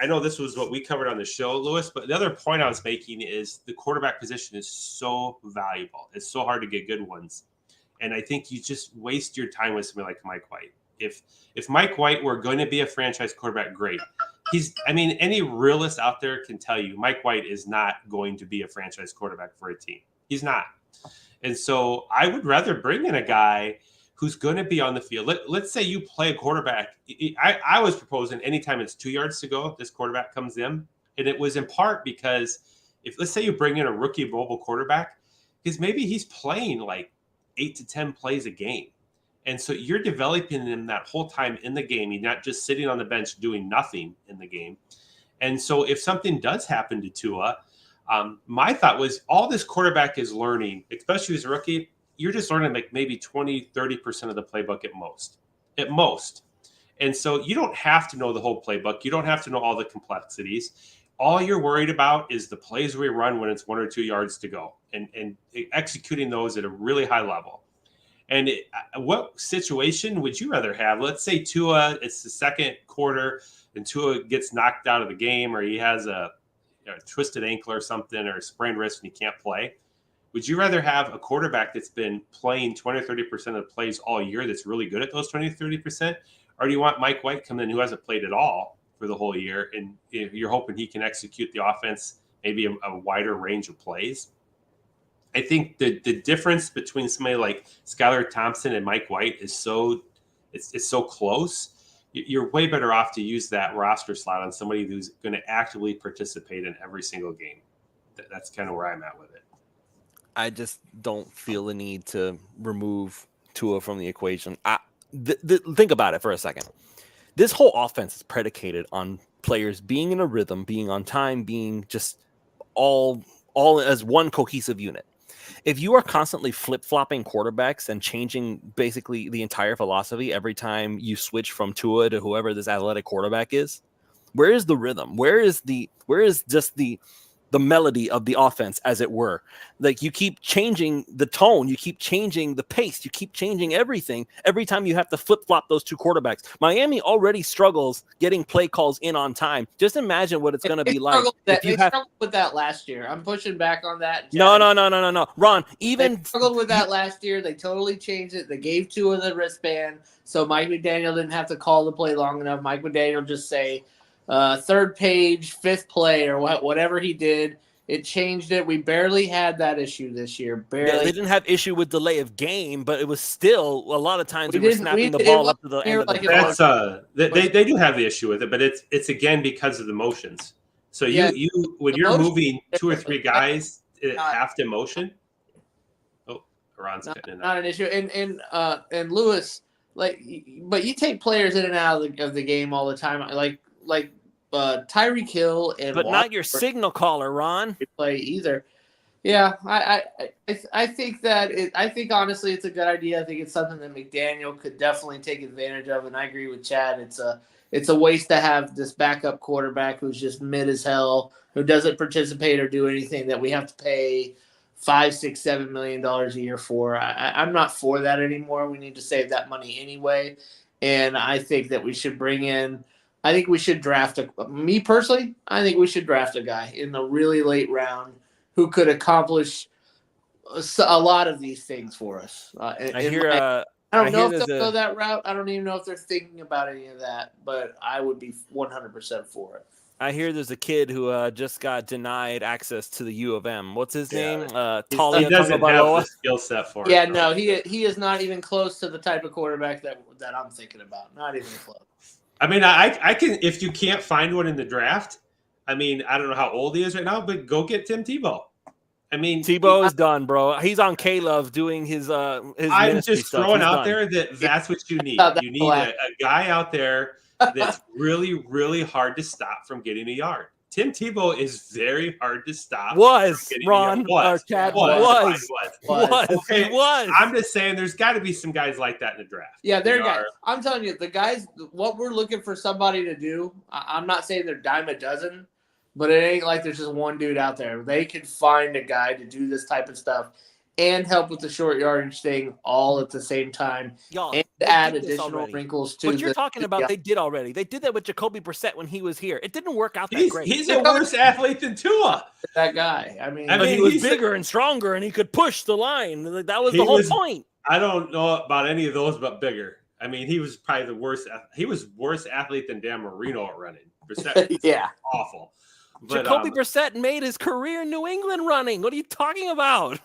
I know this was what we covered on the show, Lewis, but the other point I was making is the quarterback position is so valuable. It's so hard to get good ones. And I think you just waste your time with somebody like Mike White. If Mike White were going to be a franchise quarterback, great. Any realist out there can tell you Mike White is not going to be a franchise quarterback for a team. He's not. And so I would rather bring in a guy who's going to be on the field. Let's say you play a quarterback. I was proposing anytime it's 2 yards to go, this quarterback comes in. And it was in part because let's say you bring in a rookie mobile quarterback, because maybe he's playing like 8 to 10 plays a game. And so you're developing him that whole time in the game. He's not just sitting on the bench doing nothing in the game. And so if something does happen to Tua, my thought was all this quarterback is learning, especially as a rookie, you're just learning like maybe 20, 30% of the playbook at most. And so you don't have to know the whole playbook. You don't have to know all the complexities. All you're worried about is the plays we run when it's 1 or 2 yards to go and executing those at a really high level. And what situation would you rather have? Let's say Tua, it's the second quarter, and Tua gets knocked out of the game, or he has a twisted ankle or something, or a sprained wrist and he can't play, would you rather have a quarterback that's been playing 20 or 30% of the plays all year that's really good at those 20 or 30%? Or do you want Mike White come in who hasn't played at all for the whole year, and you're hoping he can execute the offense, maybe a wider range of plays? I think the difference between somebody like Skylar Thompson and Mike White is it's so close. You're way better off to use that roster slot on somebody who's going to actively participate in every single game. That's kind of where I'm at with it. I just don't feel the need to remove Tua from the equation. Think about it for a second. This whole offense is predicated on players being in a rhythm, being on time, being just all as one cohesive unit. If you are constantly flip-flopping quarterbacks and changing basically the entire philosophy every time you switch from Tua to whoever this athletic quarterback is, where is the rhythm? Where is just the melody of the offense, as it were? Like, you keep changing the tone, you keep changing the pace, you keep changing everything every time you have to flip-flop those two quarterbacks. Miami already struggles getting play calls in on time. Just imagine what it's going to be like. They struggled with that last year. I'm pushing back on that. No. Ron, they struggled with that last year. They totally changed it. They gave Tua the wristband, so Mike McDaniel didn't have to call the play long enough. Mike McDaniel just say, third page, fifth play, or whatever he did. It changed it. We barely had that issue this year. Barely. Yeah, they didn't have issue with delay of game, but it was still a lot of times we were snapping the ball up to the end of the They do have the issue with it, but it's again because of the motions. So you when you're moving two or three guys half the motion. Oh, Ron's getting in. Not an issue. And Lewis, but you take players in and out of the game all the time, like Tyreek Hill and but not your signal caller, Ron. Play either. Yeah, I think I think honestly it's a good idea. I think it's something that McDaniel could definitely take advantage of, and I agree with Chad. It's a waste to have this backup quarterback who's just mid as hell, who doesn't participate or do anything that we have to pay $5, $6, $7 million a year for. I'm not for that anymore. We need to save that money anyway, and I think that we should bring in. I think we should draft me personally. I think we should draft a guy in the really late round who could accomplish a lot of these things for us. I don't know if they'll go that route. I don't even know if they're thinking about any of that, but I would be 100% for it. I hear there's a kid who just got denied access to the U of M. What's his name? Talia. He doesn't have the skill set for it. Yeah, no, he is not even close to the type of quarterback that I'm thinking about. Not even close. I mean, I can, if you can't find one in the draft, I mean, I don't know how old he is right now, but go get Tim Tebow. I mean, Tebow is done, bro. He's on K-Love doing his I'm just throwing out there that's what you need. You need a guy out there that's really, really hard to stop from getting a yard. Tim Tebow is very hard to stop. Ron or Chad was. Okay, I'm just saying there's got to be some guys like that in the draft. Yeah, there guys. I'm telling you, the guys, what we're looking for somebody to do, I'm not saying they're dime a dozen, but it ain't like there's just one dude out there. They could find a guy to do this type of stuff and help with the short yardage thing all at the same time, and add additional wrinkles to. What you're talking about, they did already. They did that with Jacoby Brissett when he was here. It didn't work out that great. He's a worse athlete than Tua. That guy. I mean he was bigger and stronger, and he could push the line. That was the whole point. I don't know about any of those, but bigger. I mean, he was probably the worst. He was worse athlete than Dan Marino at running. Brissett was awful. But, Jacoby Brissett made his career in New England running. What are you talking about?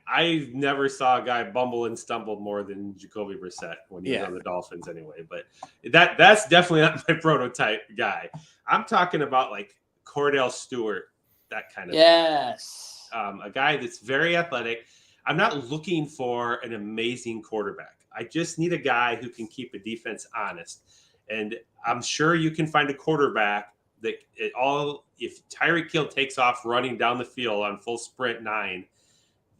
I never saw a guy bumble and stumble more than Jacoby Brissett when he was on the Dolphins anyway. But that's definitely not my prototype guy. I'm talking about like Cordell Stewart, that kind of thing. A guy that's very athletic. I'm not looking for an amazing quarterback. I just need a guy who can keep a defense honest. And I'm sure you can find a quarterback that if Tyreek Hill takes off running down the field on full sprint 9,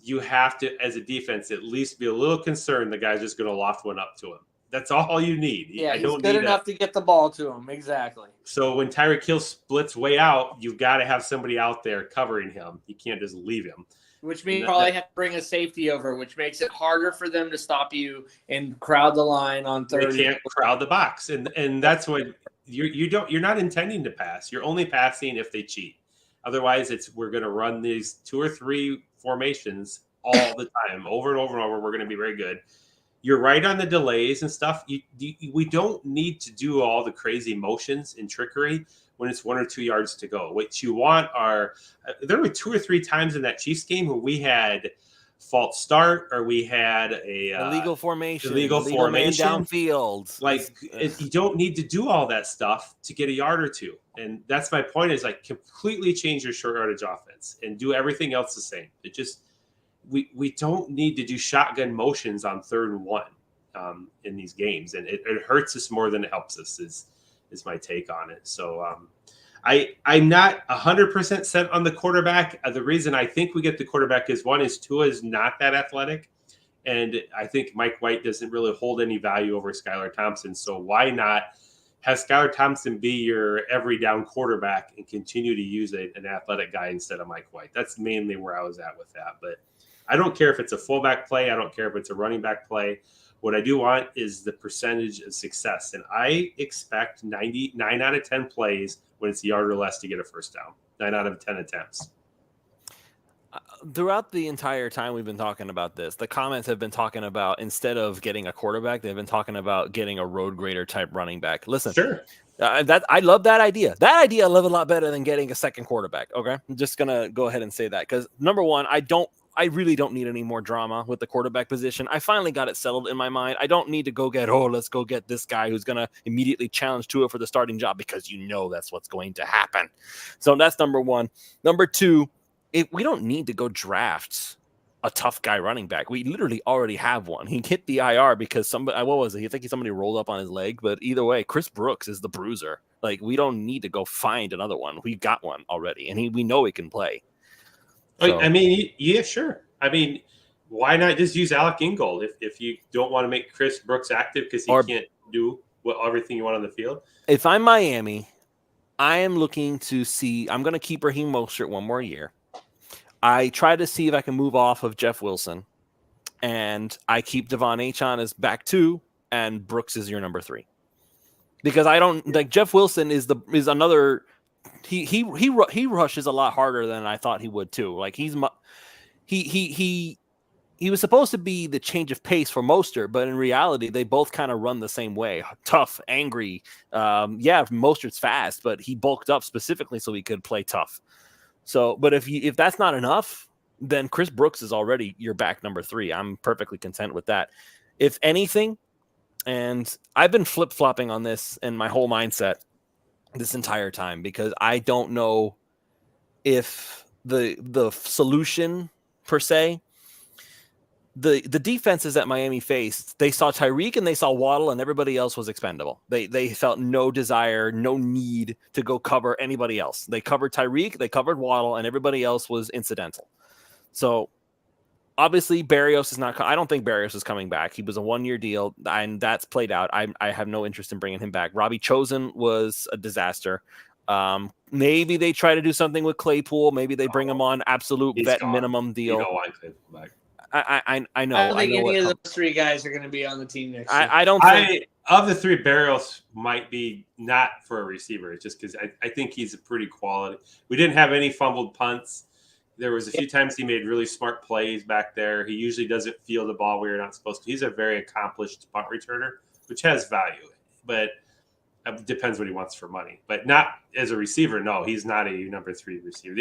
you have to, as a defense, at least be a little concerned the guy's just going to loft one up to him. That's all you need. Yeah, he's good enough to get the ball to him. Exactly. So when Tyreek Hill splits way out, you've got to have somebody out there covering him. You can't just leave him. Which means you probably have to bring a safety over, which makes it harder for them to stop you and crowd the line on third. They can't crowd the box. And that's what you're not intending to pass. You're only passing if they cheat. Otherwise, we're going to run these 2 or 3 formations all the time, over and over and over. We're going to be very good. You're right on the delays and stuff. We don't need to do all the crazy motions and trickery when it's 1 or 2 yards to go. What you want are there were 2 or 3 times in that Chiefs game where we had false start or we had a illegal formation, illegal man formation downfield. Like you don't need to do all that stuff to get a yard or 2. And that's my point is like completely change your short yardage offense and do everything else the same. It just we don't need to do shotgun motions on 3rd and 1 in these games, and it hurts us more than it helps us. Is my take on it. So I'm not 100% set on the quarterback. The reason I think we get the quarterback is Tua is not that athletic, and I think Mike White doesn't really hold any value over Skylar Thompson. So why not have Skylar Thompson be your every down quarterback and continue to use an athletic guy instead of Mike White? That's mainly where I was at with that. But I don't care if it's a fullback play. I don't care if it's a running back play. What I do want is the percentage of success. And I expect 9 out of 10 plays when it's a yard or less to get a first down. 9 out of 10 attempts. Throughout the entire time we've been talking about this, the comments have been talking about instead of getting a quarterback, they've been talking about getting a road grader type running back. Listen, sure. I love that idea. That idea I love a lot better than getting a second quarterback. Okay, I'm just gonna go ahead and say that because number one, I really don't need any more drama with the quarterback position. I finally got it settled in my mind. I don't need to let's go get this guy who's going to immediately challenge Tua for the starting job because that's what's going to happen. So that's number one. Number two, we don't need to go draft a tough guy running back. We literally already have one. He hit the IR because somebody rolled up on his leg, but either way, Chris Brooks is the bruiser. Like we don't need to go find another one. We got one already, and we know he can play. So. I mean, yeah, sure. I mean, why not just use Alec Ingold if you don't want to make Chris Brooks active because he can't do everything you want on the field? If I'm Miami, I am looking to see – I'm going to keep Raheem Mostert one more year. I try to see if I can move off of Jeff Wilson, and I keep Devon Achane as back 2, and Brooks is your number 3. Because I don't – like Jeff Wilson is another – He rushes a lot harder than I thought he would too. Like he was supposed to be the change of pace for Mostert, but in reality, they both kind of run the same way. Tough, angry. Mostert's fast, but he bulked up specifically so he could play tough. So, but if that's not enough, then Chris Brooks is already your back number 3. I'm perfectly content with that. If anything, and I've been flip-flopping on this in my whole mindset this entire time because I don't know if the solution per se, the defenses that Miami faced, they saw Tyreek and they saw Waddle and everybody else was expendable. They felt no desire, no need to go cover anybody else. They covered Tyreek, they covered Waddle, and everybody else was incidental. So obviously Barrios is not. I don't think Barrios is coming back. He was a 1-year deal, and that's played out. I have no interest in bringing him back. Robbie Chosen was a disaster. Maybe they try to do something with Claypool. Maybe they bring him on absolute vet minimum deal. You don't want Claypool back. I know. I don't think any of those 3 guys are going to be on the team next year. I don't think. Of the 3, Barrios might be not for a receiver. It's just because I think he's a pretty quality. We didn't have any fumbled punts. There was a few times he made really smart plays back there. He usually doesn't feel the ball where you're not supposed to. He's a very accomplished punt returner, which has value, but it depends what he wants for money. But not as a receiver. No, he's not a number 3 receiver.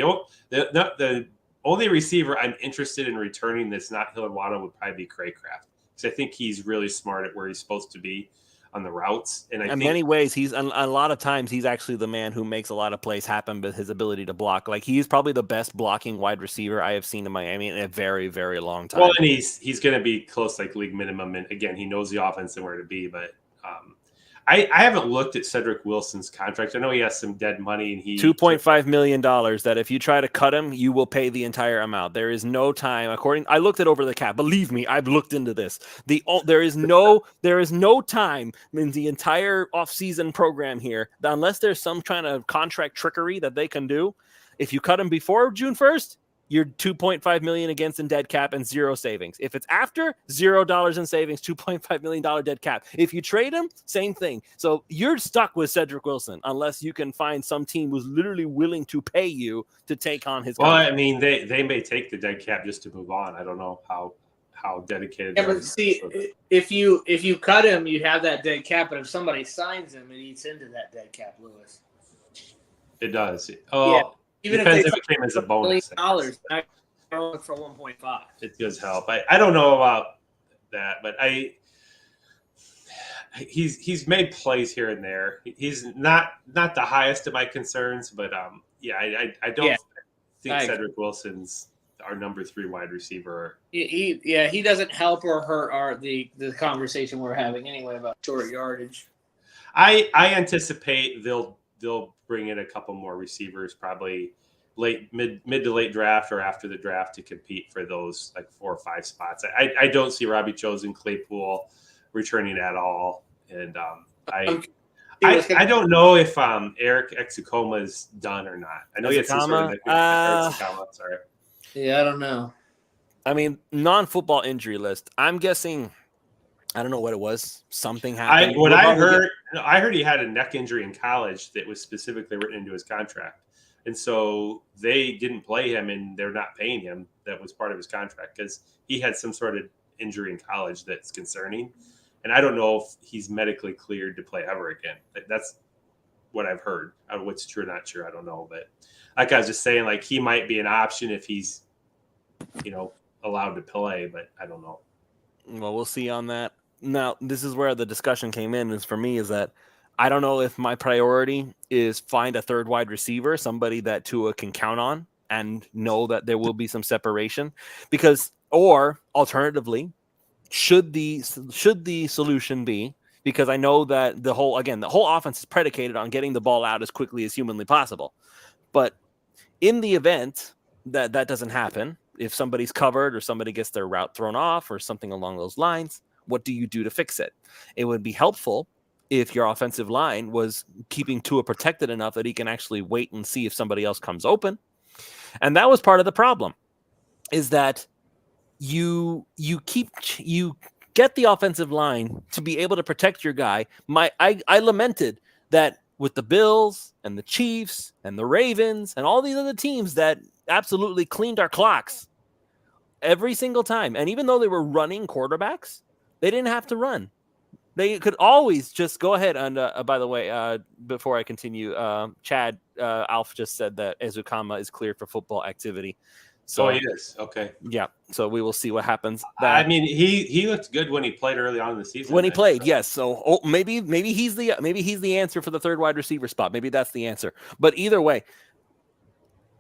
The only receiver I'm interested in returning that's not Hill and Waddle would probably be Craycraft because I think he's really smart at where he's supposed to be on the routes. And in many ways, he's a lot of times he's actually the man who makes a lot of plays happen with his ability to block. Like he's probably the best blocking wide receiver I have seen in Miami in a very, very long time. Well, and he's going to be close like league minimum. And again, he knows the offense and where to be. But I haven't looked at Cedric Wilson's contract. I know he has some dead money, and he $2.5 million. That if you try to cut him, you will pay the entire amount. There is no time. I looked it over the cap. Believe me, I've looked into this. There is no time in the entire offseason program here, unless there's some kind of contract trickery that they can do. If you cut him before June 1st, you're $2.5 million against in dead cap and zero savings. If it's after, $0 in savings, $2.5 million dead cap. If you trade him, same thing. So you're stuck with Cedric Wilson unless you can find some team who's literally willing to pay you to take on his contract. I mean, they may take the dead cap just to move on. I don't know how dedicated. Yeah, but see, if you cut him, you have that dead cap. But if somebody signs him, it eats into that dead cap, Lewis. It does. Oh. Yeah. Even depends if it came as a bonus. $1 million for 1.5. It does help. I don't know about that, but he's made plays here and there. He's not the highest of my concerns, but I don't think Cedric Wilson's our number 3 wide receiver. He doesn't help or hurt the conversation we're having anyway about short yardage. I anticipate they'll bring in a couple more receivers, probably mid to late draft or after the draft, to compete for those like 4 or 5 spots. I don't see Robbie Chosen, Claypool returning at all, and I don't know if Eric Exukoma is done or not. I know he had some sort of Eric Exukoma. Sorry. Yeah, I don't know. I mean, non-football injury list. I'm guessing. I don't know what it was. Something happened. I heard he had a neck injury in college that was specifically written into his contract. And so they didn't play him and they're not paying him. That was part of his contract because he had some sort of injury in college that's concerning. And I don't know if he's medically cleared to play ever again. That's what I've heard. What's true or not true, I don't know. But like I was just saying, like he might be an option if he's, allowed to play, but I don't know. Well, we'll see on that. Now, this is where the discussion came in, is for me is that I don't know if my priority is find a third wide receiver, somebody that Tua can count on and know that there will be some separation, or alternatively, should the solution be, because I know that the whole offense is predicated on getting the ball out as quickly as humanly possible. But in the event that doesn't happen, if somebody's covered or somebody gets their route thrown off or something along those lines, what do you do to fix it? It would be helpful if your offensive line was keeping Tua protected enough that he can actually wait and see if somebody else comes open. And that was part of the problem, is that you get the offensive line to be able to protect your guy. I lamented that with the Bills and the Chiefs and the Ravens and all these other teams that absolutely cleaned our clocks every single time. And even though they were running quarterbacks, they didn't have to run. They could always just go ahead. And by the way, before I continue, Chad Alf just said that Ezukama is cleared for football activity. So he is. Okay. Yeah. So we will see what happens. I mean, he looked good when he played early on in the season. When he played, yes. So maybe he's the answer for the third wide receiver spot. Maybe that's the answer. But either way,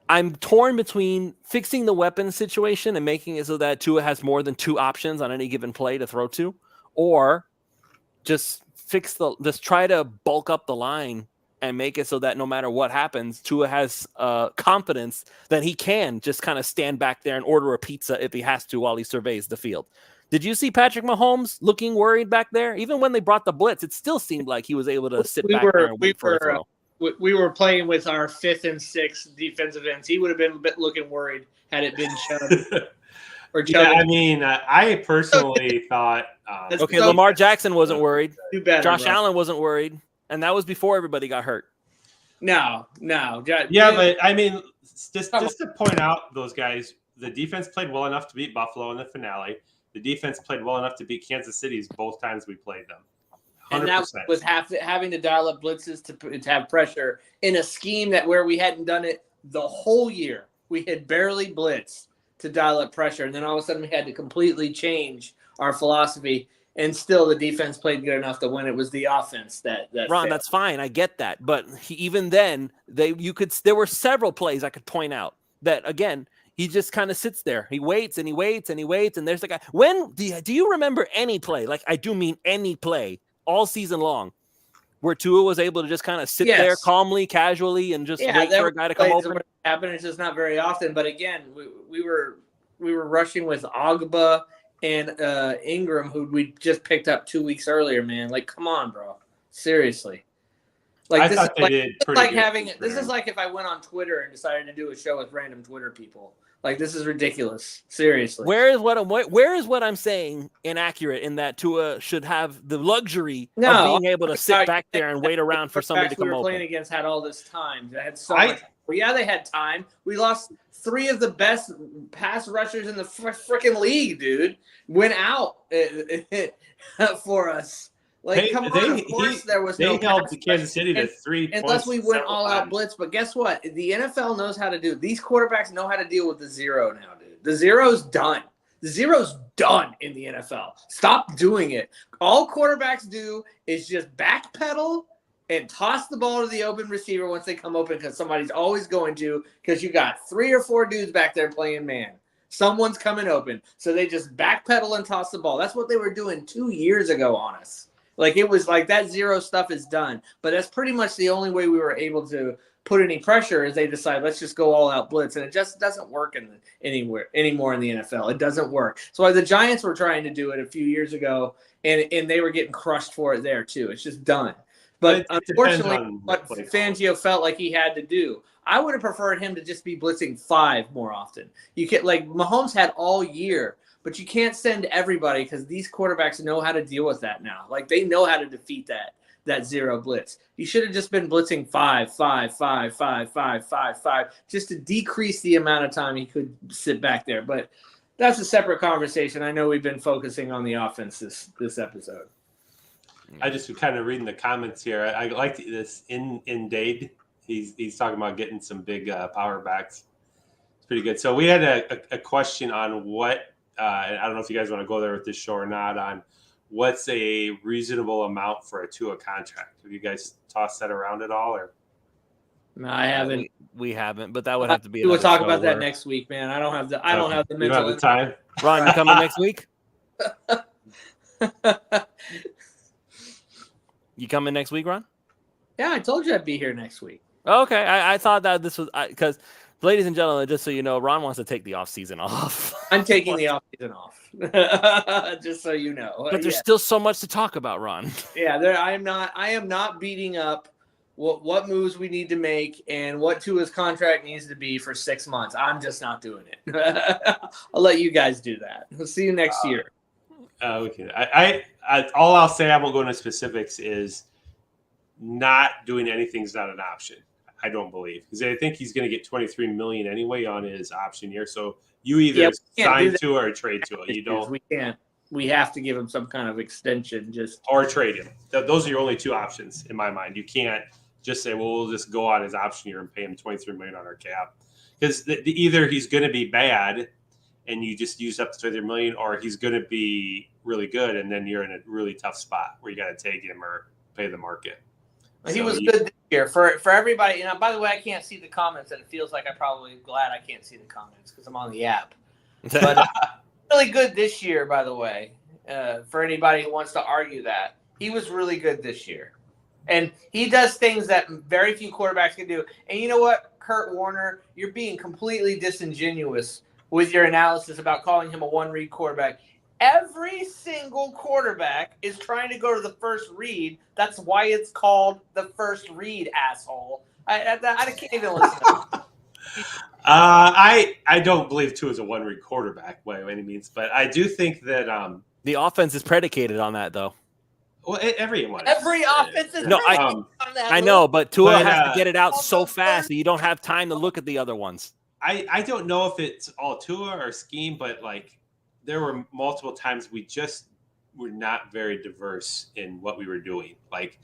I'm torn between fixing the weapon situation and making it so that Tua has more than 2 options on any given play to throw to, or just try to bulk up the line and make it so that no matter what happens, Tua has confidence that he can just kind of stand back there and order a pizza if he has to while he surveys the field. Did you see Patrick Mahomes looking worried back there? Even when they brought the blitz, it still seemed like he was able to sit back there and wait for a throw. We were playing with our 5th and 6th defensive ends. He would have been a bit looking worried had it been Chubb. I mean, I personally thought. Lamar Jackson wasn't worried. Josh Allen Allen wasn't worried, and that was before everybody got hurt. No. But I mean, just to point out those guys, the defense played well enough to beat Buffalo in the finale. The defense played well enough to beat Kansas City both times we played them. 100%. And that was having to dial up blitzes to have pressure in a scheme where we hadn't done it the whole year. We had barely blitzed to dial up pressure, and then all of a sudden we had to completely change our philosophy, and still the defense played good enough to win. It was the offense that Ron, failed. That's fine. I get that. But even then, there were several plays I could point out that, again, he just kind of sits there. He waits and he waits and he waits, and there's the guy. Do you remember any play, like I do mean any play, all season long, where Tua was able to just kind of sit there calmly, casually, and just wait for a guy to come open? It's just not very often. But again, we were rushing with Ogba and Ingram, who we just picked up 2 weeks earlier, man. Like, come on, bro. Seriously. I thought they did pretty good. This is like if I went on Twitter and decided to do a show with random Twitter people. Like, this is ridiculous. Seriously. Where is what I'm saying inaccurate in that Tua should have the luxury of being able to sit back there and wait around for somebody to come we were playing against had all this time. They had so much. Well, yeah, they had time. We lost 3 of the best pass rushers in the freaking league, dude. Went out for us. Like, come on, of course there was no. They held Kansas City to 3 points. Unless we went all out blitz. But guess what? The NFL knows how to do. These quarterbacks know how to deal with the zero now, dude. The zero's done. The zero's done in the NFL. Stop doing it. All quarterbacks do is just backpedal and toss the ball to the open receiver once they come open, because somebody's always going to, because you got 3 or 4 dudes back there playing man. Someone's coming open. So they just backpedal and toss the ball. That's what they were doing 2 years ago on us. Like, it was like that zero stuff is done. But that's pretty much the only way we were able to put any pressure is they decide, let's just go all out blitz. And it just doesn't work anymore in the NFL. It doesn't work. So the Giants were trying to do it a few years ago, and they were getting crushed for it there too. It's just done. But unfortunately, what Fangio felt like he had to do, I would have preferred him to just be blitzing 5 more often. You can, like, Mahomes had all year. But you can't send everybody, because these quarterbacks know how to deal with that now. Like, they know how to defeat that zero blitz. You should have just been blitzing 5, 5, 5, 5, 5, 5, 5, just to decrease the amount of time he could sit back there. But that's a separate conversation. I know we've been focusing on the offense this episode. I just kind of reading the comments here. I like this in Dade. He's talking about getting some big power backs. It's pretty good. So we had a question on what. I don't know if you guys want to go there with this show or not, on what's a reasonable amount for a Tua contract. Have you guys tossed that around at all? Or no, I haven't. We haven't, but that would have to be. We'll talk about that next week, man. I don't have the mental. You don't have the time. Ron, you coming next week? You coming next week, Ron? Yeah, I told you I'd be here next week. Okay, I thought that this was because. Ladies and gentlemen, just so you know, Ron wants to take the off season off. I'm taking the off season off, just so you know. But there's still so much to talk about, Ron. Yeah, I am not beating up what moves we need to make and what Tua's contract needs to be for 6 months. I'm just not doing it. I'll let you guys do that. We'll see you next year. Okay. I all I'll say, I won't go into specifics, is not doing anything is not an option. I don't believe, because I think he's going to get $23 million anyway on his option year. So you either sign to or trade to it. You don't. We can't. We have to give him some kind of extension, or trade him. Those are your only 2 options in my mind. You can't just say, well, we'll just go on his option year and pay him $23 million on our cap, because either he's going to be bad and you just use up the $23 million, or he's going to be really good and then you're in a really tough spot where you got to take him or pay the market. He was good this year for everybody. You know, by the way, I can't see the comments, and it feels like I'm probably glad I can't see the comments because I'm on the app. But really good this year, by the way. For anybody who wants to argue that, he was really good this year, and he does things that very few quarterbacks can do. And you know what, Kurt Warner, you're being completely disingenuous with your analysis about calling him a one-read quarterback. Every single quarterback is trying to go to the first read. That's why it's called the first read, asshole. I can't even listen to that. I don't believe Tua is a one-read quarterback by any means, but I do think that the offense is predicated on that, though. Well, every offense is no, on that. I know, but Tua has to get it out so fast that you don't have time to look at the other ones. I don't know if it's all Tua or scheme, but like, there were multiple times we just were not very diverse in what we were doing. Like,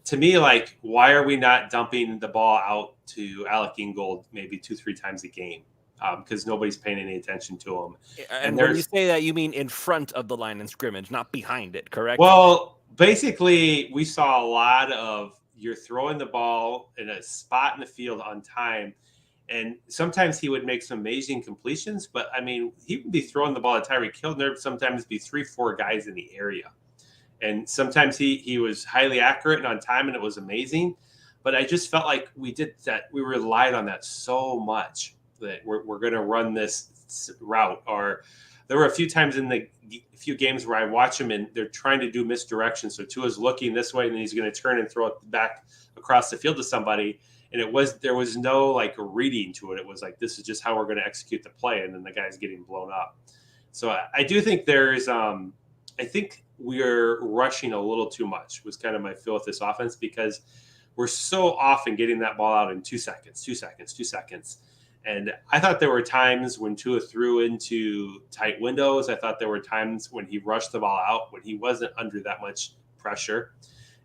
to me, like, why are we not dumping the ball out to Alec Ingold maybe 2-3 times a game? Because nobody's paying any attention to him. And when you say that, you mean in front of the line of scrimmage, not behind it, correct? Well, basically, we saw a lot of you're throwing the ball in a spot in the field on time. And sometimes he would make some amazing completions, but I mean, he would be throwing the ball at Tyreek Hill, and there would sometimes be 3-4 guys in the area. And sometimes he was highly accurate and on time, and it was amazing. But I just felt like we did that. We relied on that so much that we're going to run this route, or there were a few times in the few games where I watch them and they're trying to do misdirection. So Tua's looking this way and then he's going to turn and throw it back across the field to somebody. And there was no like reading to it. It was like, this is just how we're going to execute the play. And then the guy's getting blown up. So I do think there's, I think we're rushing a little too much was kind of my feel with this offense because we're so often getting that ball out in 2 seconds. And I thought there were times when Tua threw into tight windows. I thought there were times when he rushed the ball out when he wasn't under that much pressure.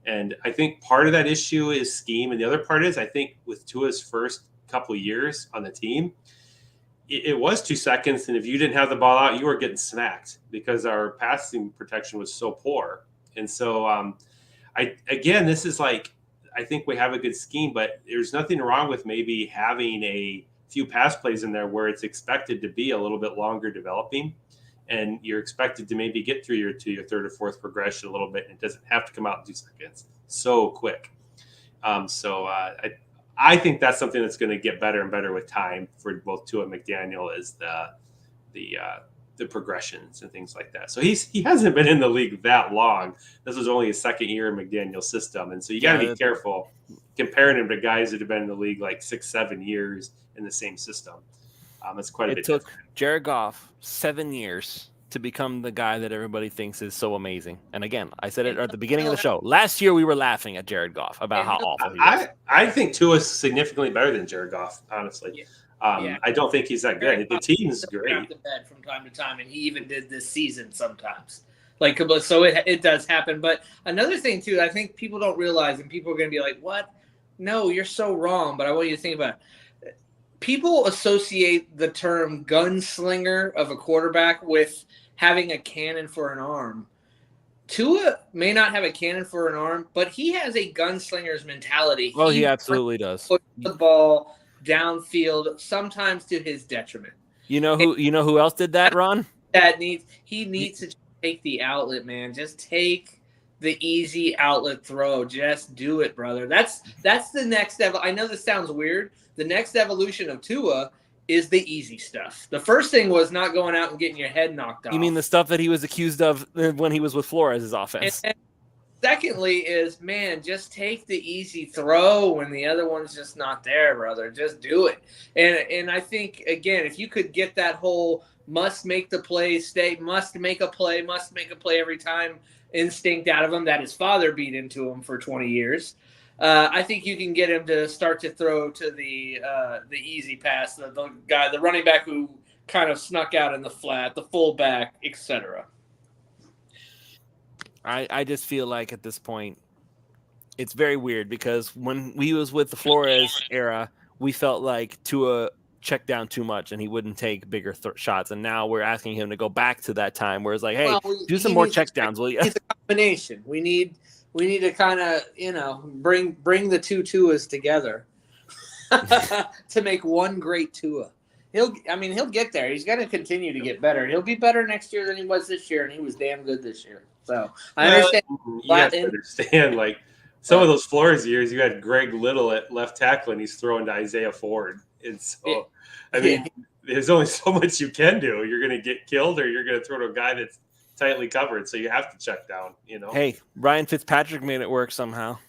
And I think part of that issue is scheme. And the other part is I think with Tua's first couple of years on the team, it was 2 seconds. And if you didn't have the ball out, you were getting smacked because our passing protection was so poor. And so, this is like, I think we have a good scheme, but there's nothing wrong with maybe having a few pass plays in there where it's expected to be a little bit longer developing and you're expected to maybe get through your third or fourth progression a little bit. And it doesn't have to come out in 2 seconds so quick. I think that's something that's going to get better and better with time for both Tua and McDaniel is the progressions and things like that. So he hasn't been in the league that long. This was only his second year in McDaniel's system. And so you got to be careful comparing him to guys that have been in the league like 6-7 years in the same system. It's quite a bit. It took Jared Goff 7 years to become the guy that everybody thinks is so amazing. And again, I said it at the beginning of the show. Last year, we were laughing at Jared Goff about how awful he was. I think Tua is significantly better than Jared Goff, honestly. I don't think he's that good. The team's great. From time to time, and he even did this season sometimes. So it does happen. But another thing, too, I think people don't realize, and people are going to be like, what? No, you're so wrong. But I want you to think about it. People associate the term gunslinger of a quarterback with having a cannon for an arm. Tua may not have a cannon for an arm, but he has a gunslinger's mentality. Well, he absolutely does. Put the ball downfield, sometimes to his detriment. You know who else did that, Ron? He needs to take the outlet, man. Just take the easy outlet throw. Just do it, brother. That's the next level. I know this sounds weird. The next evolution of Tua is the easy stuff. The first thing was not going out and getting your head knocked off. You mean the stuff that he was accused of when he was with Flores' offense? And secondly is, man, just take the easy throw when the other one's just not there, brother. Just do it. And I think, again, if you could get that whole must make the play, must make a play every time instinct out of him that his father beat into him for 20 years, I think you can get him to start to throw to the easy pass, the running back who kind of snuck out in the flat, the fullback, etc. I just feel like at this point, it's very weird because when we was with the Flores era, we felt like Tua checked down too much and he wouldn't take bigger shots. And now we're asking him to go back to that time where it's like, hey, do some more check downs, will you? It's a combination. We need to kind of, bring the two Tuas together to make one great Tua. He'll get there. He's going to continue to get better. He'll be better next year than he was this year, and he was damn good this year. So I understand. You have to understand, like some of those Flores years, you had Greg Little at left tackle, and he's throwing to Isaiah Ford. And so, there's only so much you can do. You're going to get killed, or you're going to throw to a guy that's tightly covered. So you have to check down. Hey, Ryan Fitzpatrick made it work somehow.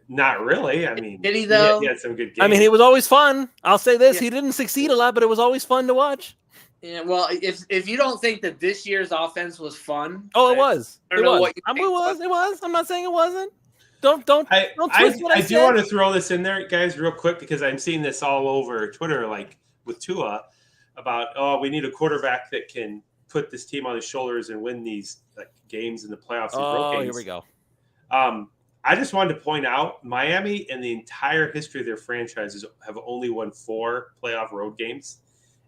Not really. I mean, did he though? He had some good games. I mean, it was always fun. I'll say this: he didn't succeed a lot, but it was always fun to watch. Yeah, well, if you don't think that this year's offense was fun, it was. It was. It was. I'm not saying it wasn't. Don't twist what I said. do want to throw this in there, guys, real quick, because I'm seeing this all over Twitter, like with Tua, about we need a quarterback that can put this team on his shoulders and win these games in the playoffs. Oh, here we go. I just wanted to point out Miami in the entire history of their franchises have only won 4 playoff road games,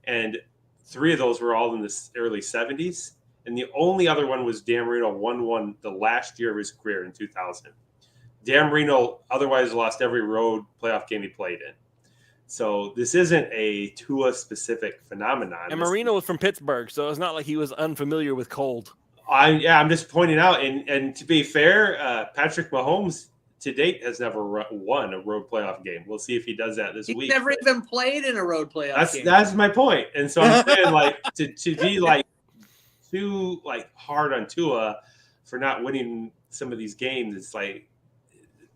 and 3 of those were all in the early 70s. And the only other one was Dan Marino won one the last year of his career in 2000. Dan Marino otherwise lost every road playoff game he played in. So this isn't a Tua-specific phenomenon. And Marino was from Pittsburgh, so it's not like he was unfamiliar with cold. I'm just pointing out, and to be fair, Patrick Mahomes to date has never won a road playoff game. We'll see if he does that this He's week. never even played in a road playoff game. That's my point. And so I'm saying, like, to be like too like hard on Tua for not winning some of these games, it's like,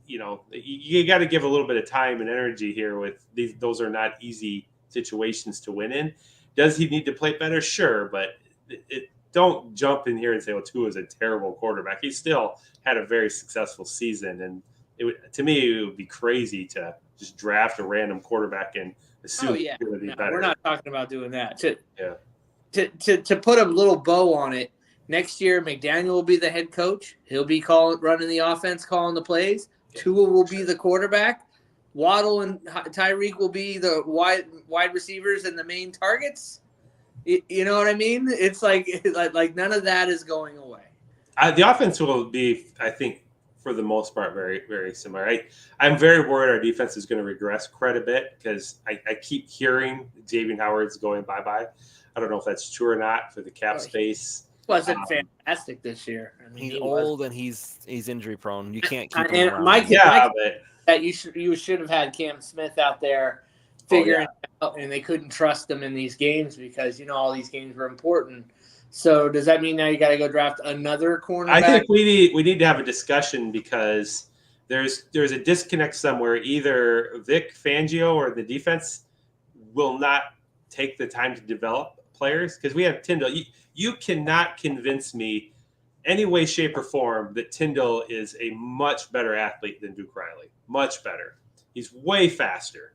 you know, you got to give a little bit of time and energy here with these. Those are not easy situations to win in. Does he need to play better? Sure, but don't jump in here and say, "Oh, Tua is a terrible quarterback." He still had a very successful season, and to me, it would be crazy to just draft a random quarterback and assume he's going to be better. We're not talking about doing that. To put a little bow on it, next year McDaniel will be the head coach. He'll be running the offense, calling the plays. Tua will be the quarterback. Waddle and Tyreek will be the wide receivers and the main targets. You know what I mean? It's like none of that is going away. The offense will be, I think, for the most part, very, very similar. I'm very worried our defense is going to regress quite a bit because I keep hearing Xavier Howard's going bye-bye. I don't know if that's true or not for the cap space. Wasn't fantastic this year. I mean, he's old and he's injury prone. You can't keep him around. That you should have had Cam Smith out there figuring it out, and they couldn't trust him in these games because all these games were important. So does that mean now you got to go draft another cornerback? I think we need to have a discussion because there's a disconnect somewhere. Either Vic Fangio or the defense will not take the time to develop players because we have Tyndall. You cannot convince me any way, shape, or form that Tyndall is a much better athlete than Duke Riley. Much better. He's way faster.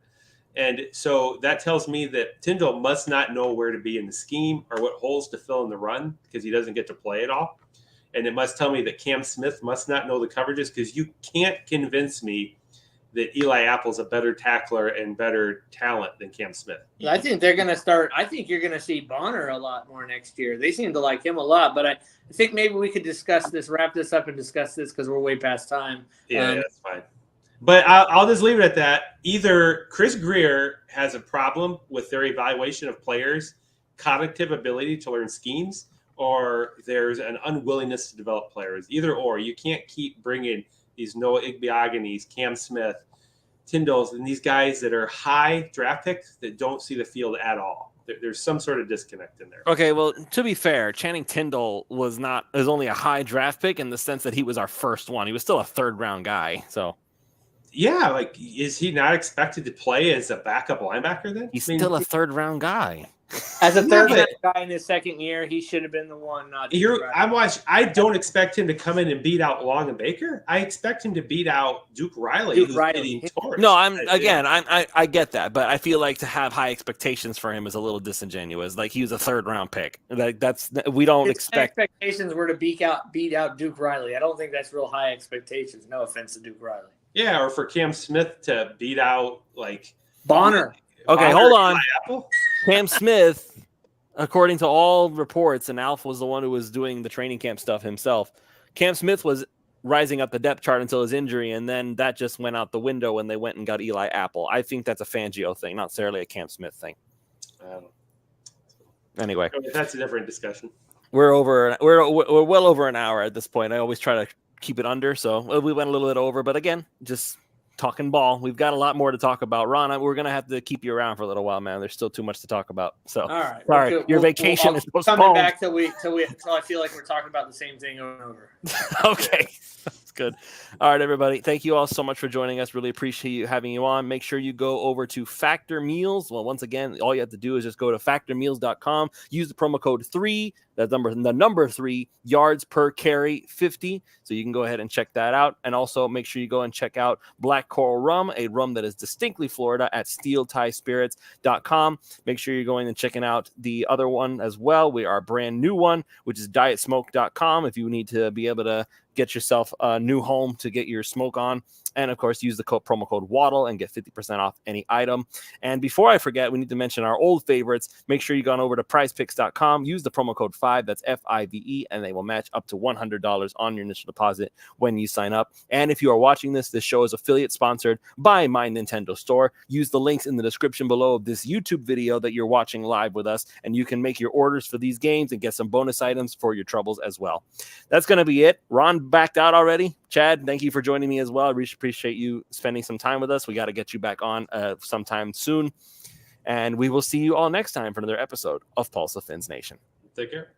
And so that tells me that Tyndall must not know where to be in the scheme or what holes to fill in the run because he doesn't get to play it all. And it must tell me that Cam Smith must not know the coverages because you can't convince me that Eli Apple's a better tackler and better talent than Cam Smith. I think they're going to start. I think you're going to see Bonner a lot more next year. They seem to like him a lot, but I think maybe we could wrap this up and discuss this because we're way past time. Yeah, that's fine. But I'll just leave it at that. Either Chris Greer has a problem with their evaluation of players' cognitive ability to learn schemes, or there's an unwillingness to develop players. Either or. You can't keep bringing these Noah Igbeaghanis, Cam Smith, Tyndalls, and these guys that are high draft picks that don't see the field at all. There's some sort of disconnect in there. Okay, well, to be fair, Channing Tyndall was only a high draft pick in the sense that he was our first one. He was still a third-round guy, so. Yeah, like, is he not expected to play as a backup linebacker then? He's still a third-round guy. As a third-round guy in his second year, he should have been the one. I don't expect him to come in and beat out Long and Baker. I expect him to beat out Duke Riley. No, I get that, but I feel like to have high expectations for him is a little disingenuous. Like, he was a third-round pick. Like, we don't expect expectations were to beat out Duke Riley. I don't think that's real high expectations. No offense to Duke Riley. Yeah, or for Cam Smith to beat out like Bonner. Okay, hold on. Cam Smith, according to all reports, and Alf was the one who was doing the training camp stuff himself, Cam Smith was rising up the depth chart until his injury, and then that just went out the window when they went and got Eli Apple. I think that's a Fangio thing, not necessarily a Cam Smith thing. Anyway. That's a different discussion. We're well over an hour at this point. I always try to keep it under, so we went a little bit over, but again, just talking ball. We've got a lot more to talk about. Ron, we're going to have to keep you around for a little while, man. There's still too much to talk about. So, all right. Sorry, your vacation is postponed. Coming back till I feel like we're talking about the same thing over and over. Okay. That's good. All right, everybody. Thank you all so much for joining us. Really appreciate having you on. Make sure you go over to Factor Meals. Well, once again, all you have to do is just go to factormeals.com. Use the promo code 3. That's the number 3 yards per carry 50. So you can go ahead and check that out. And also make sure you go and check out Black Coral Rum, a rum that is distinctly Florida, at steeltiespirits.com. Make sure you're going and checking out the other one as well. We are a brand new one, which is dietsmoke.com. If you need to be able to get yourself a new home to get your smoke on. And, of course, use the promo code WADDLE and get 50% off any item. And before I forget, we need to mention our old favorites. Make sure you go on over to prizepicks.com. Use the promo code 5, that's FIVE, and they will match up to $100 on your initial deposit when you sign up. And if you are watching this show is affiliate sponsored by My Nintendo Store. Use the links in the description below of this YouTube video that you're watching live with us, and you can make your orders for these games and get some bonus items for your troubles as well. That's going to be it. Ron backed out already. Chad, thank you for joining me as well. I really appreciate you spending some time with us. We got to get you back on sometime soon. And we will see you all next time for another episode of Pulse of Fins Nation. Take care.